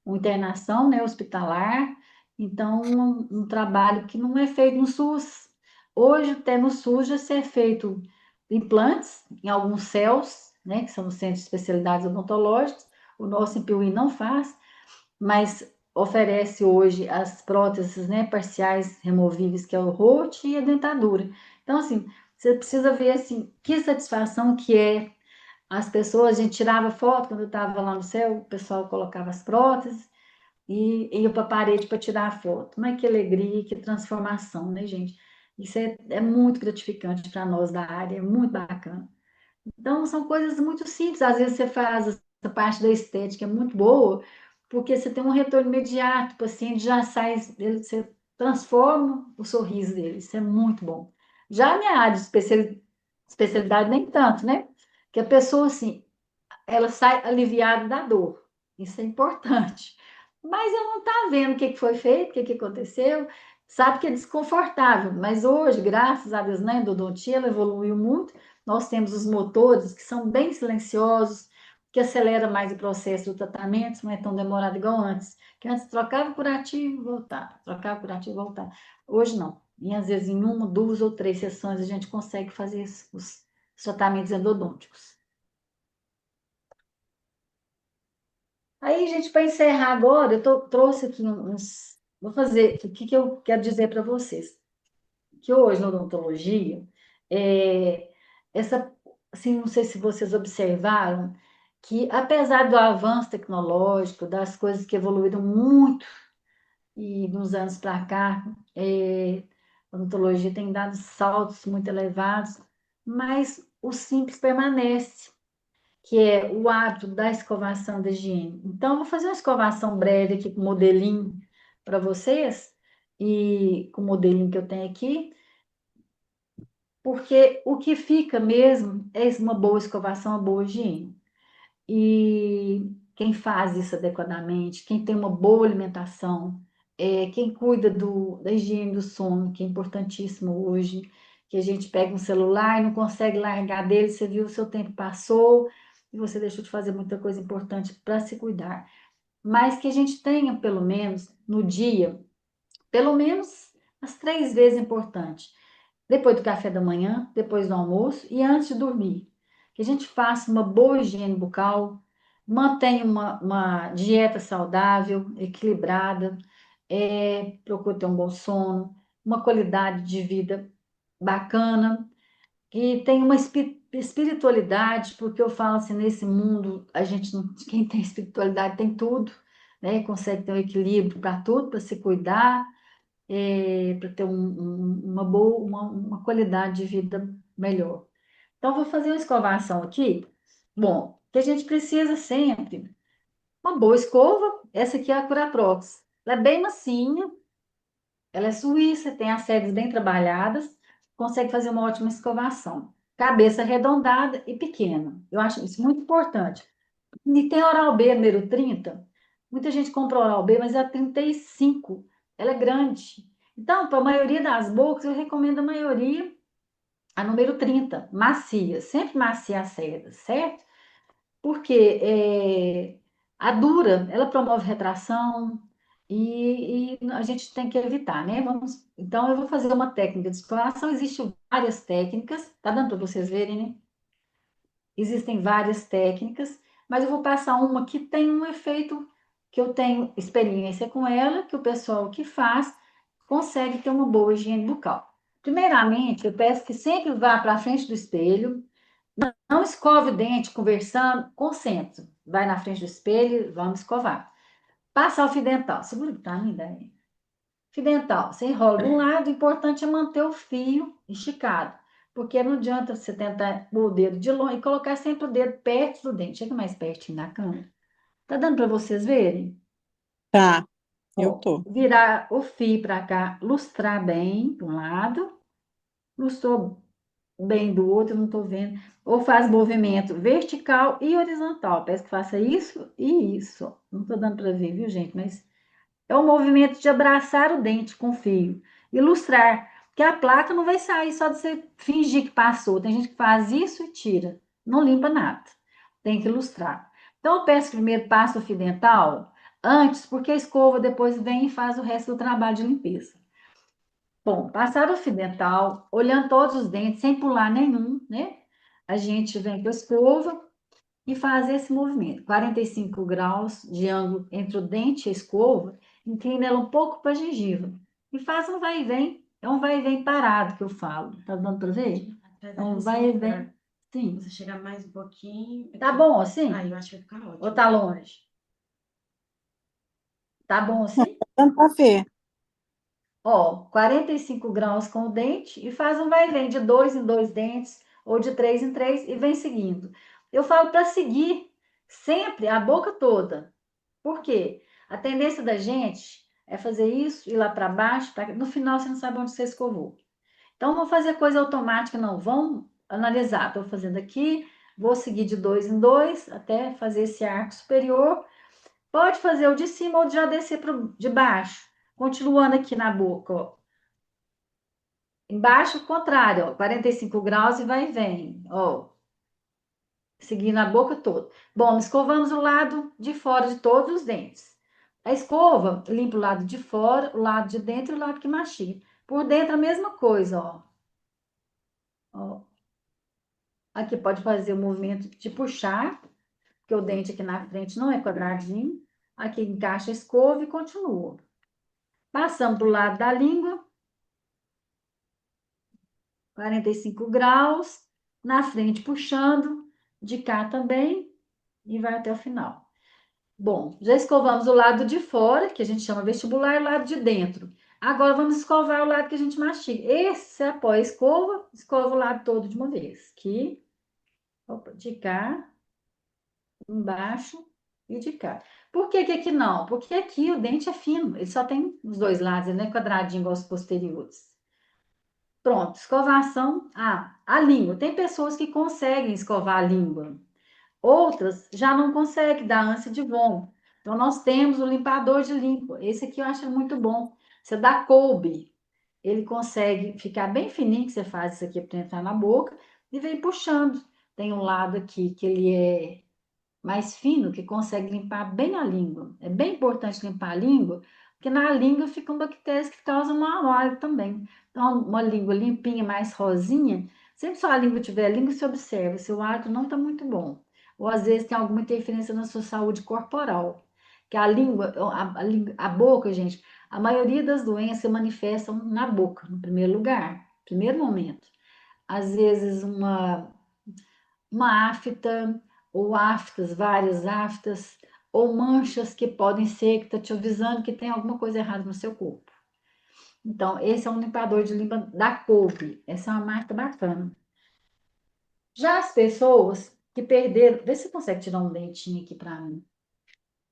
internação, né, hospitalar, então um trabalho que não é feito no SUS. Hoje, até no SUS, já ser feito implantes em alguns CELS, né, que são os Centros de Especialidades Odontológicas, o nosso em Piuí não faz, mas oferece hoje as próteses, né, parciais removíveis, que é o rote e a dentadura. Então, assim, você precisa ver, assim, que satisfação que é as pessoas, a gente tirava foto quando eu estava lá no céu, o pessoal colocava as próteses e ia para a parede para tirar a foto. Mas que alegria, que transformação, né, gente? Isso é muito gratificante para nós da área, é muito bacana. Então, são coisas muito simples. Às vezes você faz essa parte da estética, é muito boa, porque você tem um retorno imediato, o paciente já sai, você transforma o sorriso dele, isso é muito bom. Já a minha área de especialidade, nem tanto, né? Que a pessoa, assim, ela sai aliviada da dor. Isso é importante. Mas ela não está vendo o que foi feito, o que aconteceu, sabe que é desconfortável. Mas hoje, graças a Deus, na endodontia, ela evoluiu muito. Nós temos os motores que são bem silenciosos, que acelera mais o processo do tratamento, não é tão demorado igual antes. Que antes trocava o curativo e voltava, trocava o curativo e voltava. Hoje não. E às vezes em uma, duas ou três sessões a gente consegue fazer os tratamentos endodônticos. Aí, gente, para encerrar agora, trouxe aqui uns vou fazer, o que que eu quero dizer para vocês? Que hoje na odontologia, é, essa, assim, não sei se vocês observaram, que apesar do avanço tecnológico, das coisas que evoluíram muito e nos anos para cá, a odontologia tem dado saltos muito elevados, mas o simples permanece, que é o hábito da escovação da higiene. Então, eu vou fazer uma escovação breve aqui com o modelinho para vocês, e com o modelinho que eu tenho aqui, porque o que fica mesmo é uma boa escovação, uma boa higiene. E quem faz isso adequadamente, quem tem uma boa alimentação, quem cuida da higiene do sono, que é importantíssimo hoje, que a gente pega um celular e não consegue largar dele, você viu, o seu tempo passou e você deixou de fazer muita coisa importante para se cuidar. Mas que a gente tenha, pelo menos, no dia, pelo menos as 3 vezes importantes. Depois do café da manhã, depois do almoço e antes de dormir. Que a gente faça uma boa higiene bucal, mantenha uma dieta saudável, equilibrada, procure ter um bom sono, uma qualidade de vida bacana, que tenha uma espiritualidade, porque eu falo assim, nesse mundo, a gente não, quem tem espiritualidade tem tudo, né? Consegue ter um equilíbrio para tudo, para se cuidar, para ter uma boa, uma qualidade de vida melhor. Então, vou fazer uma escovação aqui. Bom, que a gente precisa sempre, uma boa escova, essa aqui é a Curaprox. Ela é bem macinha, ela é suíça, tem as sedes bem trabalhadas, consegue fazer uma ótima escovação. Cabeça arredondada e pequena. Eu acho isso muito importante. E tem Oral-B número 30. Muita gente compra Oral-B, mas é a 35. Ela é grande. Então, para a maioria das bocas, eu recomendo a maioria a número 30, macia. Sempre macia a seda, certo? Porque a dura, ela promove retração e a gente tem que evitar, né? Então, eu vou fazer uma técnica de exploração. Existem várias técnicas. Tá dando para vocês verem, né? Existem várias técnicas, mas eu vou passar uma que tem um efeito que eu tenho experiência com ela, que o pessoal que faz consegue ter uma boa higiene bucal. Primeiramente, eu peço que sempre vá para a frente do espelho, não escove o dente conversando, concentre. Vai na frente do espelho, e vamos escovar. Passa o fio dental. Segura que tá, me daí. Fio dental, você enrola de um lado, o importante é manter o fio esticado, porque não adianta você tentar pôr o dedo de longe e colocar sempre o dedo perto do dente. Chega mais pertinho da câmera. Tá dando para vocês verem? Tá, eu Ó, tô. virar o fio para cá, lustrar bem de um lado, lustrou bem do outro, não tô vendo. Ou faz movimento vertical e horizontal. Peço que faça isso e isso. Não tô dando para ver, viu, gente? Mas é o movimento de abraçar o dente com o fio. Ilustrar. Porque a placa não vai sair só de você fingir que passou. Tem gente que faz isso e tira. Não limpa nada. Tem que ilustrar. Então, eu peço que primeiro passe o fio dental antes, porque a escova depois vem e faz o resto do trabalho de limpeza. Bom, passar o fio dental, olhando todos os dentes, sem pular nenhum, né? A gente vem com a escova e fazer esse movimento. 45 graus de ângulo entre o dente e a escova, inclina ela um pouco para a gengiva. E faz um vai e vem. É um vai e vem parado que eu falo. Tá dando para ver? É um vai e vem. Sim. Você chegar mais um pouquinho. Tá bom assim? Ah, eu acho que vai ficar Ou ótimo. tá longe? Tá bom assim? Dando pra ver. Ó, 45 graus com o dente e faz um vai e vem de dois em dois dentes ou de três em três e vem seguindo. Eu falo para seguir sempre a boca toda. Por quê? A tendência da gente é fazer isso, ir lá para baixo, no final você não sabe onde você escovou. Então, vou fazer coisa automática, não. Vão analisar. Estou fazendo aqui, vou seguir de dois em dois até fazer esse arco superior. Pode fazer o de cima ou já descer para de baixo. Continuando aqui na boca, ó. Embaixo, o contrário, ó, 45 graus e vai e vem, ó. Seguindo a boca toda. Bom, escovamos o lado de fora de todos os dentes. A escova limpa o lado de fora, o lado de dentro e o lado que mastiga. Por dentro a mesma coisa, ó. Ó. Aqui pode fazer o movimento de puxar, porque o dente aqui na frente não é quadradinho. Aqui encaixa a escova e continua. Passamos para o lado da língua, 45 graus, na frente puxando, de cá também, e vai até o final. Bom, já escovamos o lado de fora, que a gente chama vestibular, e o lado de dentro. Agora vamos escovar o lado que a gente mastiga. Esse, após a escova, escova o lado todo de uma vez. Aqui, opa, de cá, embaixo e de cá. Por que que aqui não? Porque aqui o dente é fino, ele só tem os dois lados, ele não é quadradinho igual os posteriores. Pronto, escovação. Ah, a língua. Tem pessoas que conseguem escovar a língua. Outras já não conseguem, dá ânsia de vômito. Então, nós temos o limpador de língua. Esse aqui eu acho muito bom. Você dá Colbe, ele consegue ficar bem fininho, que você faz isso aqui para entrar na boca, e vem puxando. Tem um lado aqui que ele é mais fino, que consegue limpar bem a língua. É bem importante limpar a língua, porque na língua ficam bactérias que causam mau hálito também. Então, uma língua limpinha, mais rosinha, sempre que sua língua tiver língua, você observa, seu hálito não está muito bom. Ou às vezes tem alguma interferência na sua saúde corporal. Que a língua, a boca, gente, a maioria das doenças se manifestam na boca, no primeiro lugar, primeiro momento. Às vezes uma afta, ou aftas, várias aftas, ou manchas que podem ser que está te avisando que tem alguma coisa errada no seu corpo. Então, esse é um limpador de língua da Colbe. Essa é uma marca bacana. Já as pessoas que perderam, vê se você consegue tirar um dentinho aqui para mim.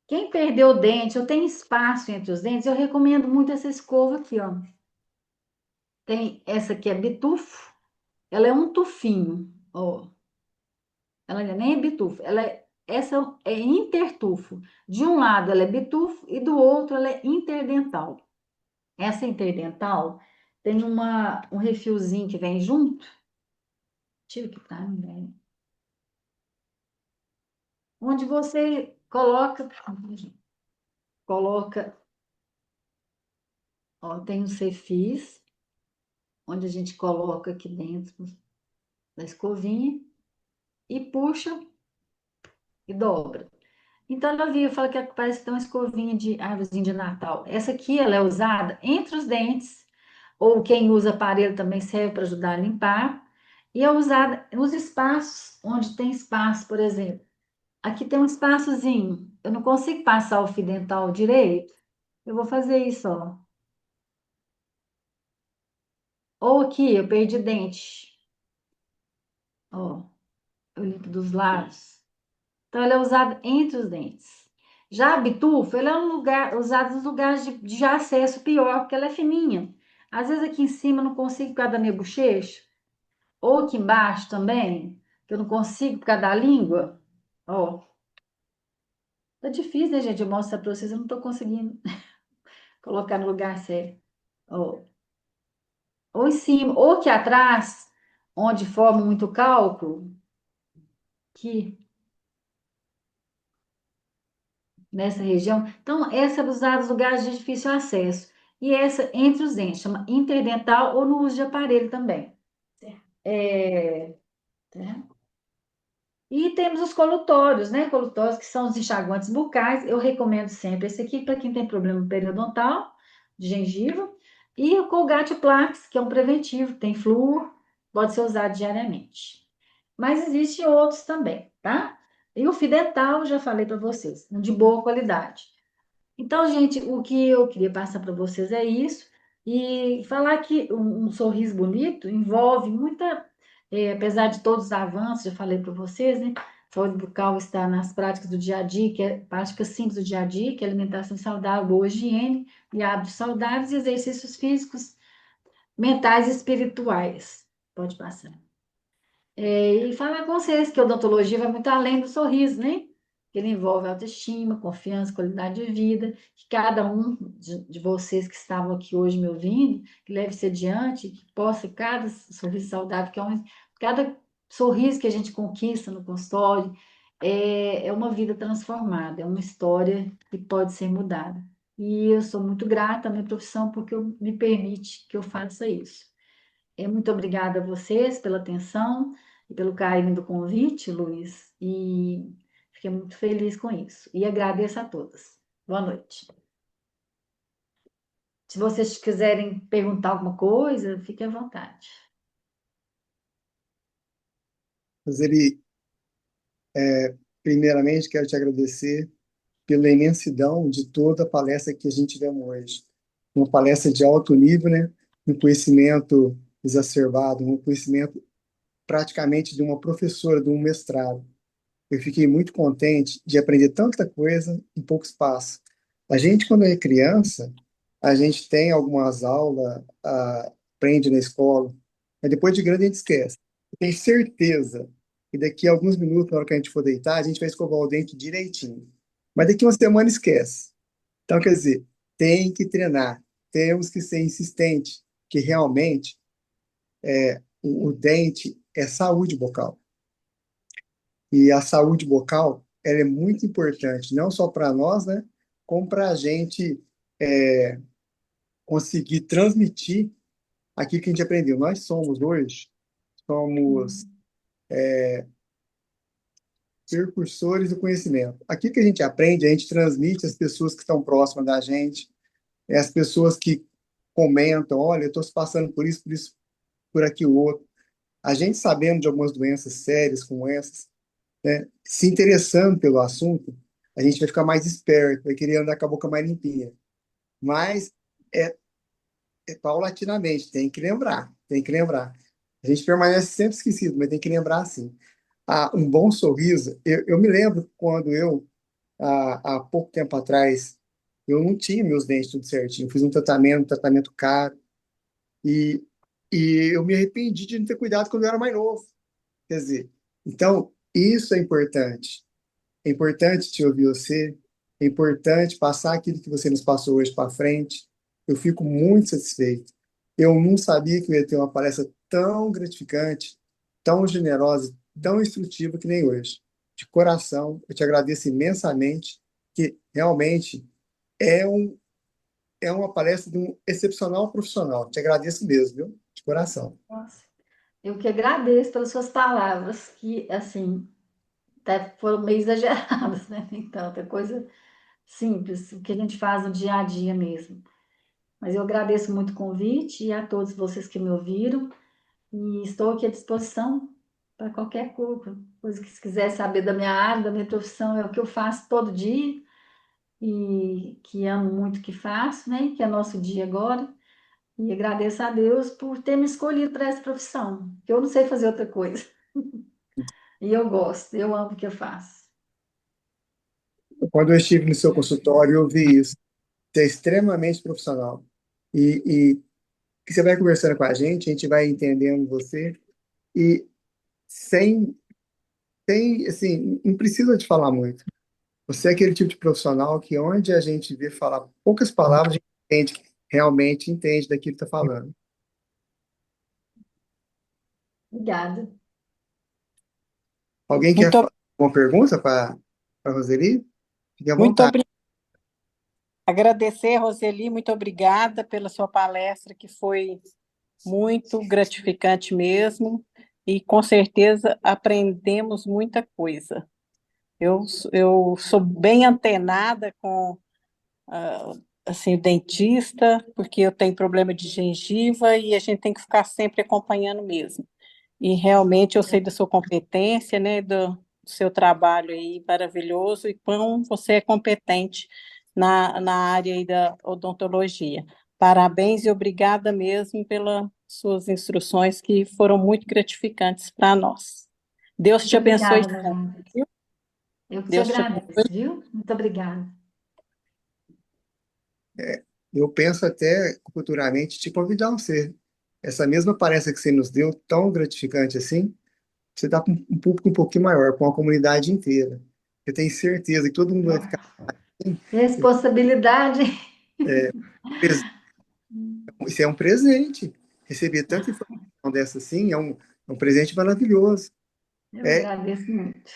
Quem perdeu o dente, eu tenho espaço entre os dentes, eu recomendo muito essa escova aqui, ó. Tem essa aqui é bitufo, ela é um tufinho, ó. Ela nem é bitufo, essa é intertufo. De um lado ela é bitufo e do outro ela é interdental. Essa interdental tem um refilzinho que vem junto. Tira que tá, né? Onde você coloca, ó, tem um cefis, onde a gente coloca aqui dentro da escovinha e puxa e dobra. Então, ela via, fala que parece que tem uma escovinha de árvorezinha de Natal. Essa aqui, ela é usada entre os dentes, ou quem usa aparelho também serve para ajudar a limpar. E é usada nos espaços onde tem espaço, por exemplo. Aqui tem um espaçozinho, eu não consigo passar o fio dental direito, eu vou fazer isso, ó. Ou aqui, eu perdi dente, ó, eu limpo dos lados. Então, ela é usada entre os dentes. Já a bitufo, ela é um lugar, usada nos lugares de acesso pior, porque ela é fininha. Às vezes aqui em cima eu não consigo por causa da minha bochecha, ou aqui embaixo também, que eu não consigo por causa da língua. Ó, tá difícil, né, gente? Eu mostro para vocês, eu não tô conseguindo colocar no lugar certo. Ó, ou em cima, ou aqui atrás, onde forma muito cálculo, que nessa região. Então, essa é usada nos lugares de difícil acesso. E essa entre os dentes, chama interdental ou no uso de aparelho também. É, né? E temos os colutórios, né? Colutórios que são os enxaguantes bucais. Eu recomendo sempre esse aqui para quem tem problema periodontal, de gengiva. E o Colgate Plax, que é um preventivo, tem flúor, pode ser usado diariamente. Mas existem outros também, tá? E o fio dental, já falei para vocês, de boa qualidade. Então, gente, o que eu queria passar para vocês é isso. E falar que um sorriso bonito envolve muita, apesar de todos os avanços, já falei para vocês, né? Saúde bucal está nas práticas do dia a dia, que é práticas simples do dia a dia, que é alimentação saudável, boa higiene e hábitos saudáveis e exercícios físicos, mentais e espirituais. Pode passar. E falar com vocês que a odontologia vai muito além do sorriso, né? Que ele envolve autoestima, confiança, qualidade de vida, que cada um de vocês que estavam aqui hoje me ouvindo, que leve ser diante, que possa cada sorriso saudável, cada sorriso que a gente conquista no consultório, é uma vida transformada, é uma história que pode ser mudada. E eu sou muito grata à minha profissão porque me permite que eu faça isso. Muito obrigada a vocês pela atenção e pelo carinho do convite, Luiz, e fiquei muito feliz com isso. E agradeço a todos. Boa noite. Se vocês quiserem perguntar alguma coisa, fiquem à vontade. Mas ele, primeiramente, quero te agradecer pela imensidão de toda a palestra que a gente tivemos hoje. Uma palestra de alto nível, né? Um conhecimento exacerbado, um conhecimento praticamente de uma professora, de um mestrado. Eu fiquei muito contente de aprender tanta coisa em pouco espaço. A gente, quando é criança, a gente tem algumas aulas, aprende na escola, mas depois de grande a gente esquece. Eu tenho certeza que daqui a alguns minutos, na hora que a gente for deitar, a gente vai escovar o dente direitinho. Mas daqui a uma semana esquece. Então, quer dizer, tem que treinar, temos que ser insistente, que realmente o dente é saúde bucal. E a saúde bucal, ela é muito importante, não só para nós, né, como para a gente conseguir transmitir aquilo que a gente aprendeu. Nós somos hoje, somos precursores do conhecimento. Aquilo que a gente aprende, a gente transmite às pessoas que estão próximas da gente, as pessoas que comentam, olha, eu estou passando por isso, por aquilo outro. A gente sabendo de algumas doenças sérias como essas, né, se interessando pelo assunto, a gente vai ficar mais esperto, vai querer andar com a boca mais limpinha. Mas é, é paulatinamente, tem que lembrar, tem que lembrar. A gente permanece sempre esquecido, mas tem que lembrar sim. Um bom sorriso. Eu me lembro quando há pouco tempo atrás, eu não tinha meus dentes tudo certinho. Eu fiz um tratamento caro, e, e eu me arrependi de não ter cuidado quando eu era mais novo. Quer dizer, então, isso é importante. É importante te ouvir você, é importante passar aquilo que você nos passou hoje para frente. Eu fico muito satisfeito. Eu não sabia que eu ia ter uma palestra tão gratificante, tão generosa, tão instrutiva que nem hoje. De coração, eu te agradeço imensamente, que realmente é, um, é uma palestra de um excepcional profissional. Te agradeço mesmo, viu? De coração. Nossa, eu que agradeço pelas suas palavras, que, assim, até foram meio exageradas, né? Então, é coisa simples, o que a gente faz no dia a dia mesmo. Mas eu agradeço muito o convite e a todos vocês que me ouviram e estou aqui à disposição para qualquer coisa que se quiser saber da minha área, da minha profissão, é o que eu faço todo dia e que amo muito o que faço, né? Que é nosso dia agora. E agradeço a Deus por ter me escolhido para essa profissão, que eu não sei fazer outra coisa. E eu gosto, eu amo o que eu faço. Quando eu estive no seu consultório, eu vi isso. Você é extremamente profissional. E que você vai conversando com a gente vai entendendo você, e sem, assim, não precisa te falar muito. Você é aquele tipo de profissional que onde a gente vê falar poucas palavras, a gente entende, realmente entende daquilo que está falando. Obrigada. Alguém quer Muito, fazer uma pergunta para a Roseli? Fique à muito vontade. agradecer, Roseli, muito obrigada pela sua palestra, que foi muito gratificante mesmo, e com certeza aprendemos muita coisa. Eu, eu sou bem antenada com assim, o dentista, porque eu tenho problema de gengiva e a gente tem que ficar sempre acompanhando mesmo. E realmente eu sei da sua competência, né, do seu trabalho aí maravilhoso, e quão você é competente na área aí da odontologia. Parabéns e obrigada mesmo pelas suas instruções, que foram muito gratificantes para nós. Deus Muito te abençoe obrigada, sempre, Lavanda. viu? Eu que te Deus te agradeço, abençoe. viu? Muito obrigada. Eu penso até futuramente te convidar a você. Essa mesma palestra que você nos deu, tão gratificante assim, você está com um público um pouquinho maior, com a comunidade inteira. Eu tenho certeza que todo mundo vai ficar assim. Responsabilidade. pres- Isso é um presente. Receber tanta informação dessa assim é um presente maravilhoso. Eu É, agradeço muito.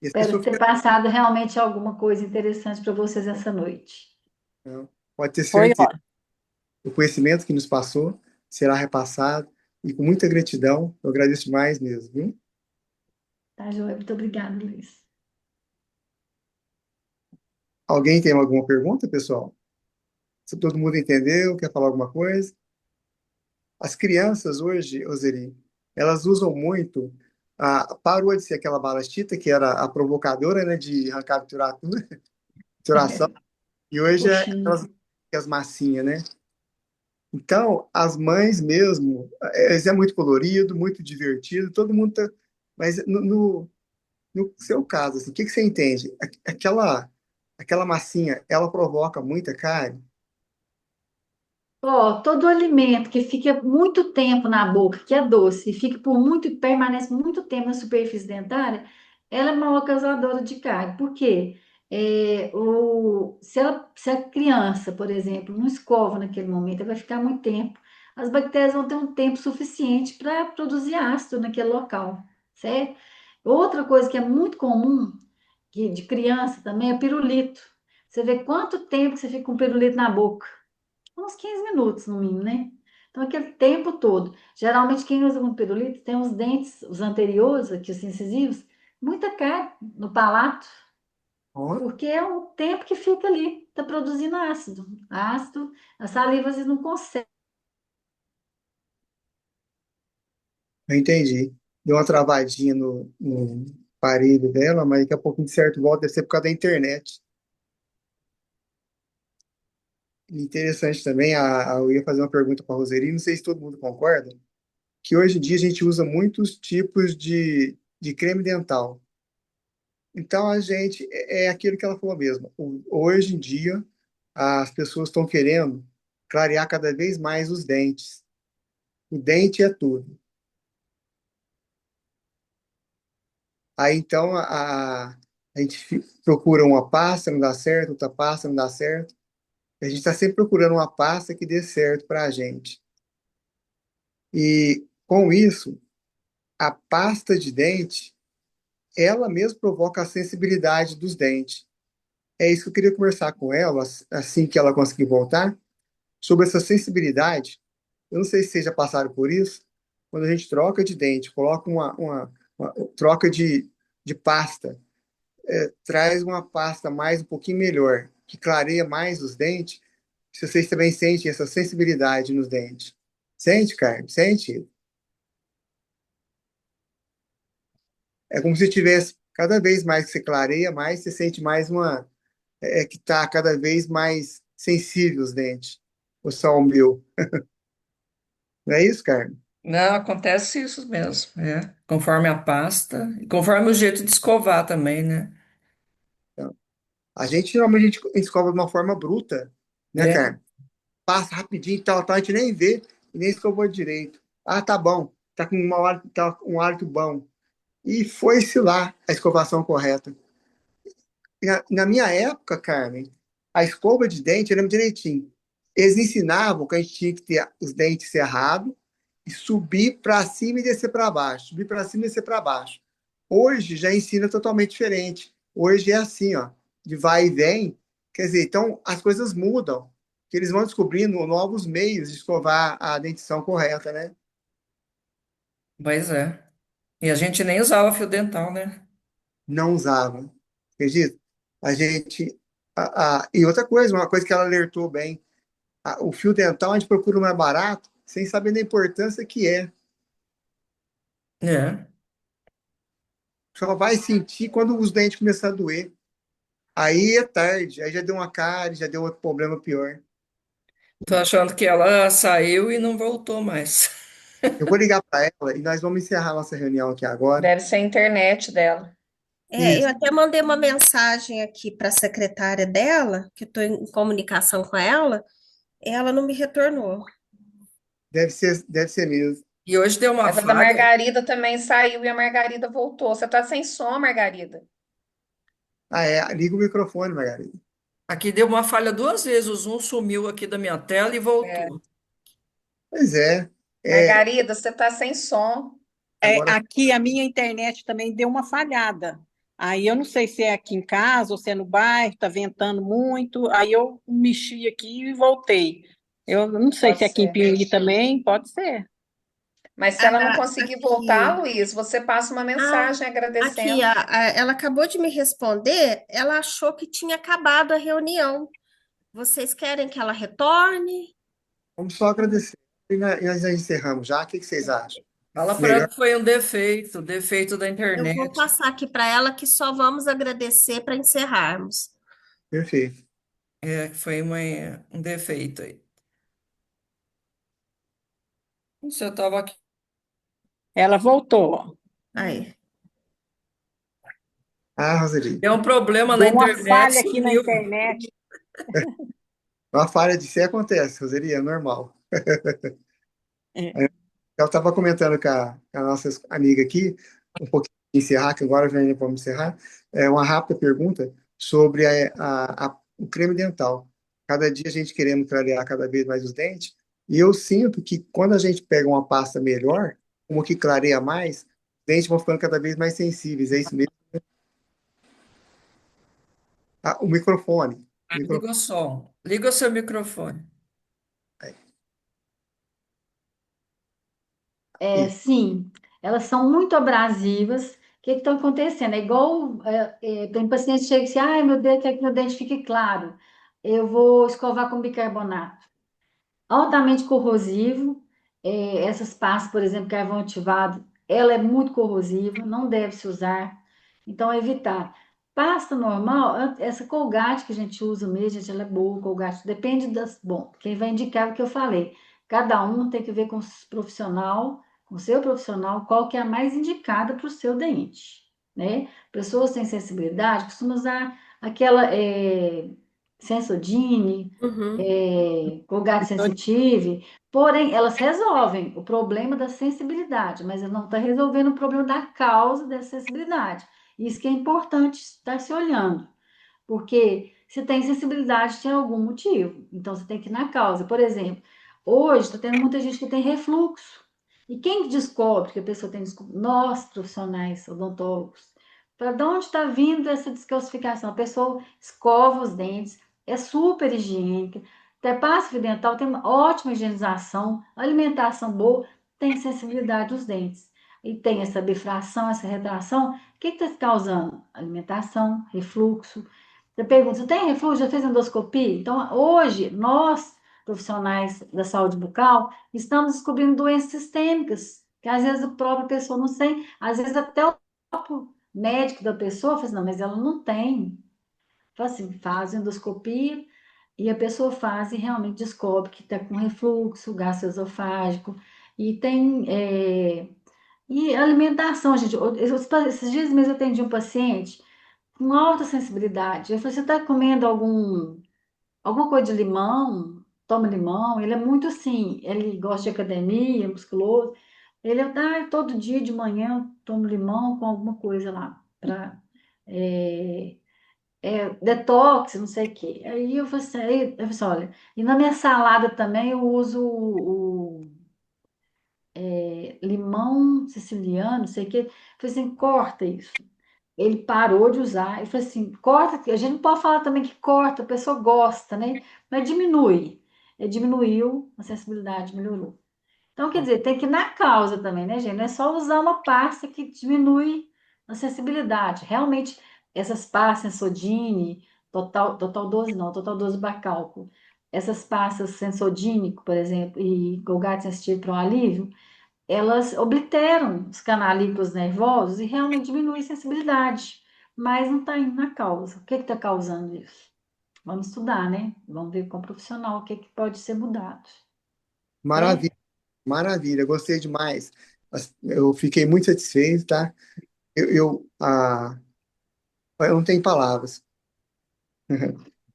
e as Espero pessoas ter ficam. passado realmente alguma coisa interessante para vocês essa noite. Não, pode ter Foi certeza. ótimo. O conhecimento que nos passou será repassado, e com muita gratidão, eu agradeço demais mesmo, viu? Tá, Joia? Muito obrigada, Luiz. Alguém tem alguma pergunta, pessoal? Se todo mundo entendeu, quer falar alguma coisa? As crianças hoje, Roseli, elas usam muito. Parou de ser aquela balastita que era a provocadora, né, de arrancar tiração, e hoje é Coxinha. as massinhas, né? Então, as mães mesmo, é muito colorido, muito divertido, todo mundo tá. Mas no seu caso, assim, o que que você entende? Aquela massinha, ela provoca muita cárie? Ó, todo alimento que fica muito tempo na boca, que é doce, e fica por muito, permanece muito tempo na superfície dentária, ela é uma causadora de cárie. Por quê? Se a criança, por exemplo, não escova naquele momento, ela vai ficar muito tempo. As bactérias vão ter um tempo suficiente para produzir ácido naquele local, certo? Outra coisa que é muito comum, que de criança também, é pirulito. Você vê quanto tempo que você fica com pirulito na boca? Uns 15 minutos no mínimo, né? Então, aquele tempo todo. Geralmente, quem usa muito pirulito tem os dentes, os anteriores, aqui os incisivos, muita cárie no palato, Ó, porque é o tempo que fica ali, tá produzindo ácido. Ácido, a saliva às vezes não consegue. eu entendi. Deu uma travadinha no aparelho dela, mas daqui a pouco, de certo, volta, deve ser por causa da internet. Interessante também, eu ia fazer uma pergunta para a Roseli, não sei se todo mundo concorda, que hoje em dia a gente usa muitos tipos de creme dental. Então, a gente, é aquilo que ela falou mesmo. Hoje em dia, as pessoas estão querendo clarear cada vez mais os dentes. O dente é tudo. Aí, então, a gente procura uma pasta, não dá certo, outra pasta, não dá certo. A gente está sempre procurando uma pasta que dê certo para a gente. E, com isso, a pasta de dente, ela mesma provoca a sensibilidade dos dentes. É isso que eu queria conversar com ela, assim que ela conseguir voltar, sobre essa sensibilidade. Eu não sei se vocês já passaram por isso. Quando a gente troca de dente, coloca troca de pasta, traz uma pasta mais um pouquinho melhor, que clareia mais os dentes. Se vocês também sentem essa sensibilidade nos dentes. Sente, Carmen? Sente? É como se tivesse, cada vez mais que você clareia, mais você sente mais que está cada vez mais sensível os dentes. O só o meu. Não é isso, Carmen? Não, acontece isso mesmo, é. Conforme a pasta, e conforme o jeito de escovar também, né? Então, a gente geralmente a gente escova de uma forma bruta, né, É, Carmen? Passa rapidinho e tal, a gente nem vê e nem escovou direito. Ah, tá bom, tá um hálito bom. E foi-se lá a escovação correta. E na minha época, Carmen, a escova de dente, eu lembro direitinho. Eles ensinavam que a gente tinha que ter os dentes cerrados e subir para cima e descer para baixo. Subir para cima e descer para baixo. Hoje já ensina totalmente diferente. Hoje é assim, ó, de vai e vem. Quer dizer, então as coisas mudam, que eles vão descobrindo novos meios de escovar a dentição correta, né? pois é. E a gente nem usava fio dental, né? Não usava. Acredita? A gente. E outra coisa, uma coisa que ela alertou bem, o fio dental a gente procura o mais barato, sem saber da importância que é. É. Só vai sentir quando os dentes começarem a doer. Aí é tarde, aí já deu uma cárie, já deu outro problema pior. Tô achando que ela saiu e não voltou mais. Eu vou ligar para ela e nós vamos encerrar nossa reunião aqui agora. Deve ser a internet dela. Eu Isso, até mandei uma mensagem aqui para a secretária dela, que estou em comunicação com ela não me retornou. deve ser mesmo. E hoje deu uma Mas a da falha. Margarida também saiu e a Margarida voltou. Você tá sem som, Margarida? Ah, é, liga o microfone, Margarida. Aqui deu uma falha duas vezes. O Zoom sumiu aqui da minha tela e É. voltou. Pois é, Margarida, você tá sem som. agora Aqui a minha internet também deu uma falhada. Aí eu não sei se é aqui em casa ou se é no bairro, está ventando muito. Aí eu mexi aqui e voltei. Eu não sei Pode se é aqui em ser. Piuí também, pode ser. Mas se ela não Ah, conseguir voltar, aqui. Luiz, você passa uma Ah, mensagem aqui, agradecendo. ela acabou de me responder, ela achou que tinha acabado a reunião. Vocês querem que ela retorne? Vamos só agradecer. E nós já encerramos já. O que que vocês acham? Fala para ela Melhor? que foi um defeito da Eu vou internet. passar aqui para ela que só vamos agradecer para encerrarmos. Perfeito. É, que foi um defeito aí. Você estava aqui. Ela voltou. Aí. Ah, Roseli, Deu um problema na Deu uma internet, falha aqui na sumiu. internet. uma falha de ser acontece, Roseli, é normal. É. Eu estava comentando com a nossa amiga aqui, um pouquinho de encerrar, que agora já vamos encerrar, uma rápida pergunta sobre o creme dental. Cada dia a gente querendo clarear cada vez mais os dentes, e eu sinto que quando a gente pega uma pasta melhor, uma que clareia mais, os dentes vão ficando cada vez mais sensíveis. É isso mesmo? Ah, o microfone. O Liga microfone. o som. Liga o seu microfone. Isso. Sim, elas são muito abrasivas. O que está acontecendo? É igual, tem paciente que chega e diz, ai, meu Deus, quer que meu dente fique claro. Eu vou escovar com bicarbonato. Altamente corrosivo. Essas pastas, por exemplo, carvão ativado, ela é muito corrosiva, não deve se usar. Então, evitar. Pasta normal, essa Colgate que a gente usa mesmo, gente, ela é boa, Colgate, depende das. Bom, quem vai indicar é o que eu falei. Cada um tem que ver com o profissional, com o seu profissional, qual que é a mais indicada para o seu dente, né? Pessoas sem sensibilidade costumam usar aquela Sensodyne, Uhum. Colgate Sensitive, porém, elas resolvem o problema da sensibilidade, mas não está resolvendo o problema da causa dessa sensibilidade. Isso que é importante estar se olhando, porque se tem sensibilidade, tem algum motivo. Então, você tem que ir na causa. Por exemplo, hoje está tendo muita gente que tem refluxo. E quem descobre que a pessoa tem descoberto? Nós, profissionais odontólogos. Para de onde está vindo essa descalcificação? A pessoa escova os dentes, é super higiênica, até pasta fio dental, tem uma ótima higienização, alimentação boa, tem sensibilidade dos dentes. E tem essa bifração, essa retração. O que está causando? Alimentação, refluxo. Você pergunta, você tem refluxo? Já fez endoscopia? Então, hoje, nós, profissionais da saúde bucal, estamos descobrindo doenças sistêmicas, que às vezes a própria pessoa não tem, às vezes até o próprio médico da pessoa fala assim, não, mas ela não tem. Então, assim, faz endoscopia e a pessoa faz e realmente descobre que está com refluxo gastroesofágico e tem. E alimentação, gente. Esses dias mesmo eu atendi um paciente com alta sensibilidade. Eu falei, você está comendo alguma coisa de limão? Toma limão? Ele é muito assim, ele gosta de academia, musculoso. Ele todo dia de manhã eu tomo limão com alguma coisa lá, para detox, não sei o quê. Aí eu falei assim, olha, e na minha salada também eu uso limão siciliano, não sei o quê. Eu falei assim, corta isso. Ele parou de usar. Eu falei assim, corta, a gente não pode falar também que corta, a pessoa gosta, né? Mas diminui. Ele diminuiu, a sensibilidade melhorou. Então, quer dizer, tem que ir na causa também, né, gente? Não é só usar uma pasta que diminui a sensibilidade. Realmente, essas pastas Sensodine, Total 12 não, Total 12 Bacálculo. Essas pastas Sensodine, por exemplo, e Colgate Sensitive para um alívio, elas obliteram os canalículos nervosos e realmente diminuem a sensibilidade, mas não está indo na causa. O que está causando isso? Vamos estudar, né? Vamos ver com o profissional o que pode ser mudado, né? Maravilha, maravilha. Gostei demais. Eu fiquei muito satisfeito, tá? Eu não tenho palavras.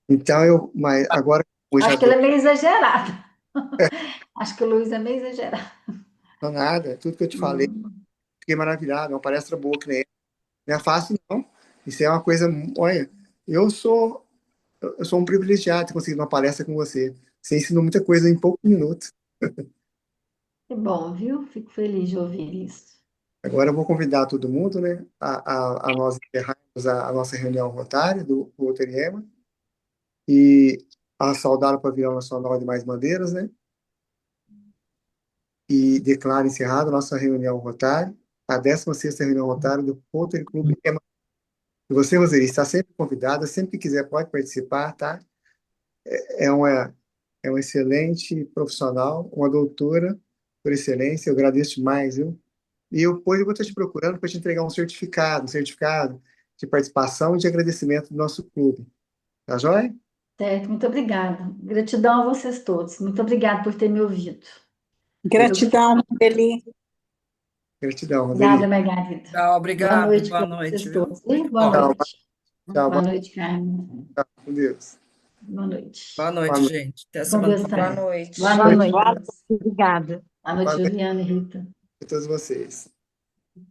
Então, mas agora, eu já Acho que ele dou é meio exagerado. Acho que o Luiz é meio exagerado. nada, tudo que eu te falei, fiquei maravilhado. Uma palestra boa que nem essa. Não é fácil, não. Isso é uma coisa. Olha, eu sou, eu sou um privilegiado de ter conseguido uma palestra com você. Você ensinou muita coisa em poucos minutos. Que bom, viu? Fico feliz de ouvir isso. Agora eu vou convidar todo mundo, né, a nós encerrarmos a nossa reunião rotária do Roteriema e a saudar o Pavilhão Nacional de Mais Bandeiras, né? E declaro encerrada a nossa reunião rotária, a 16ª reunião rotária do Rotary Clube EMA. E você, Roseli, está sempre convidada, sempre que quiser pode participar, tá? é uma, é uma excelente profissional, uma doutora por excelência. Eu agradeço demais, viu? E depois eu vou estar te procurando para te entregar um certificado de participação e de agradecimento do nosso clube. Tá joia? Certo, muito obrigada. Gratidão a vocês todos. Muito obrigada por ter me ouvido. Eu que Gratidão, Eli. Gratidão, Obrigada, Roseli. Margarida. Tchau, Boa obrigado. noite Boa para noite, vocês viu? todos. Hein? Muito Boa bom. Tchau, noite. tchau, Boa noite, Carmen. com Deus. Boa noite. Boa Boa noite, noite. gente. Até Com semana Deus que Boa vem. também. noite. Boa Boa noite. noite Obrigada. Boa noite, Boa noite Juliana e Rita. a todos vocês. Tchau.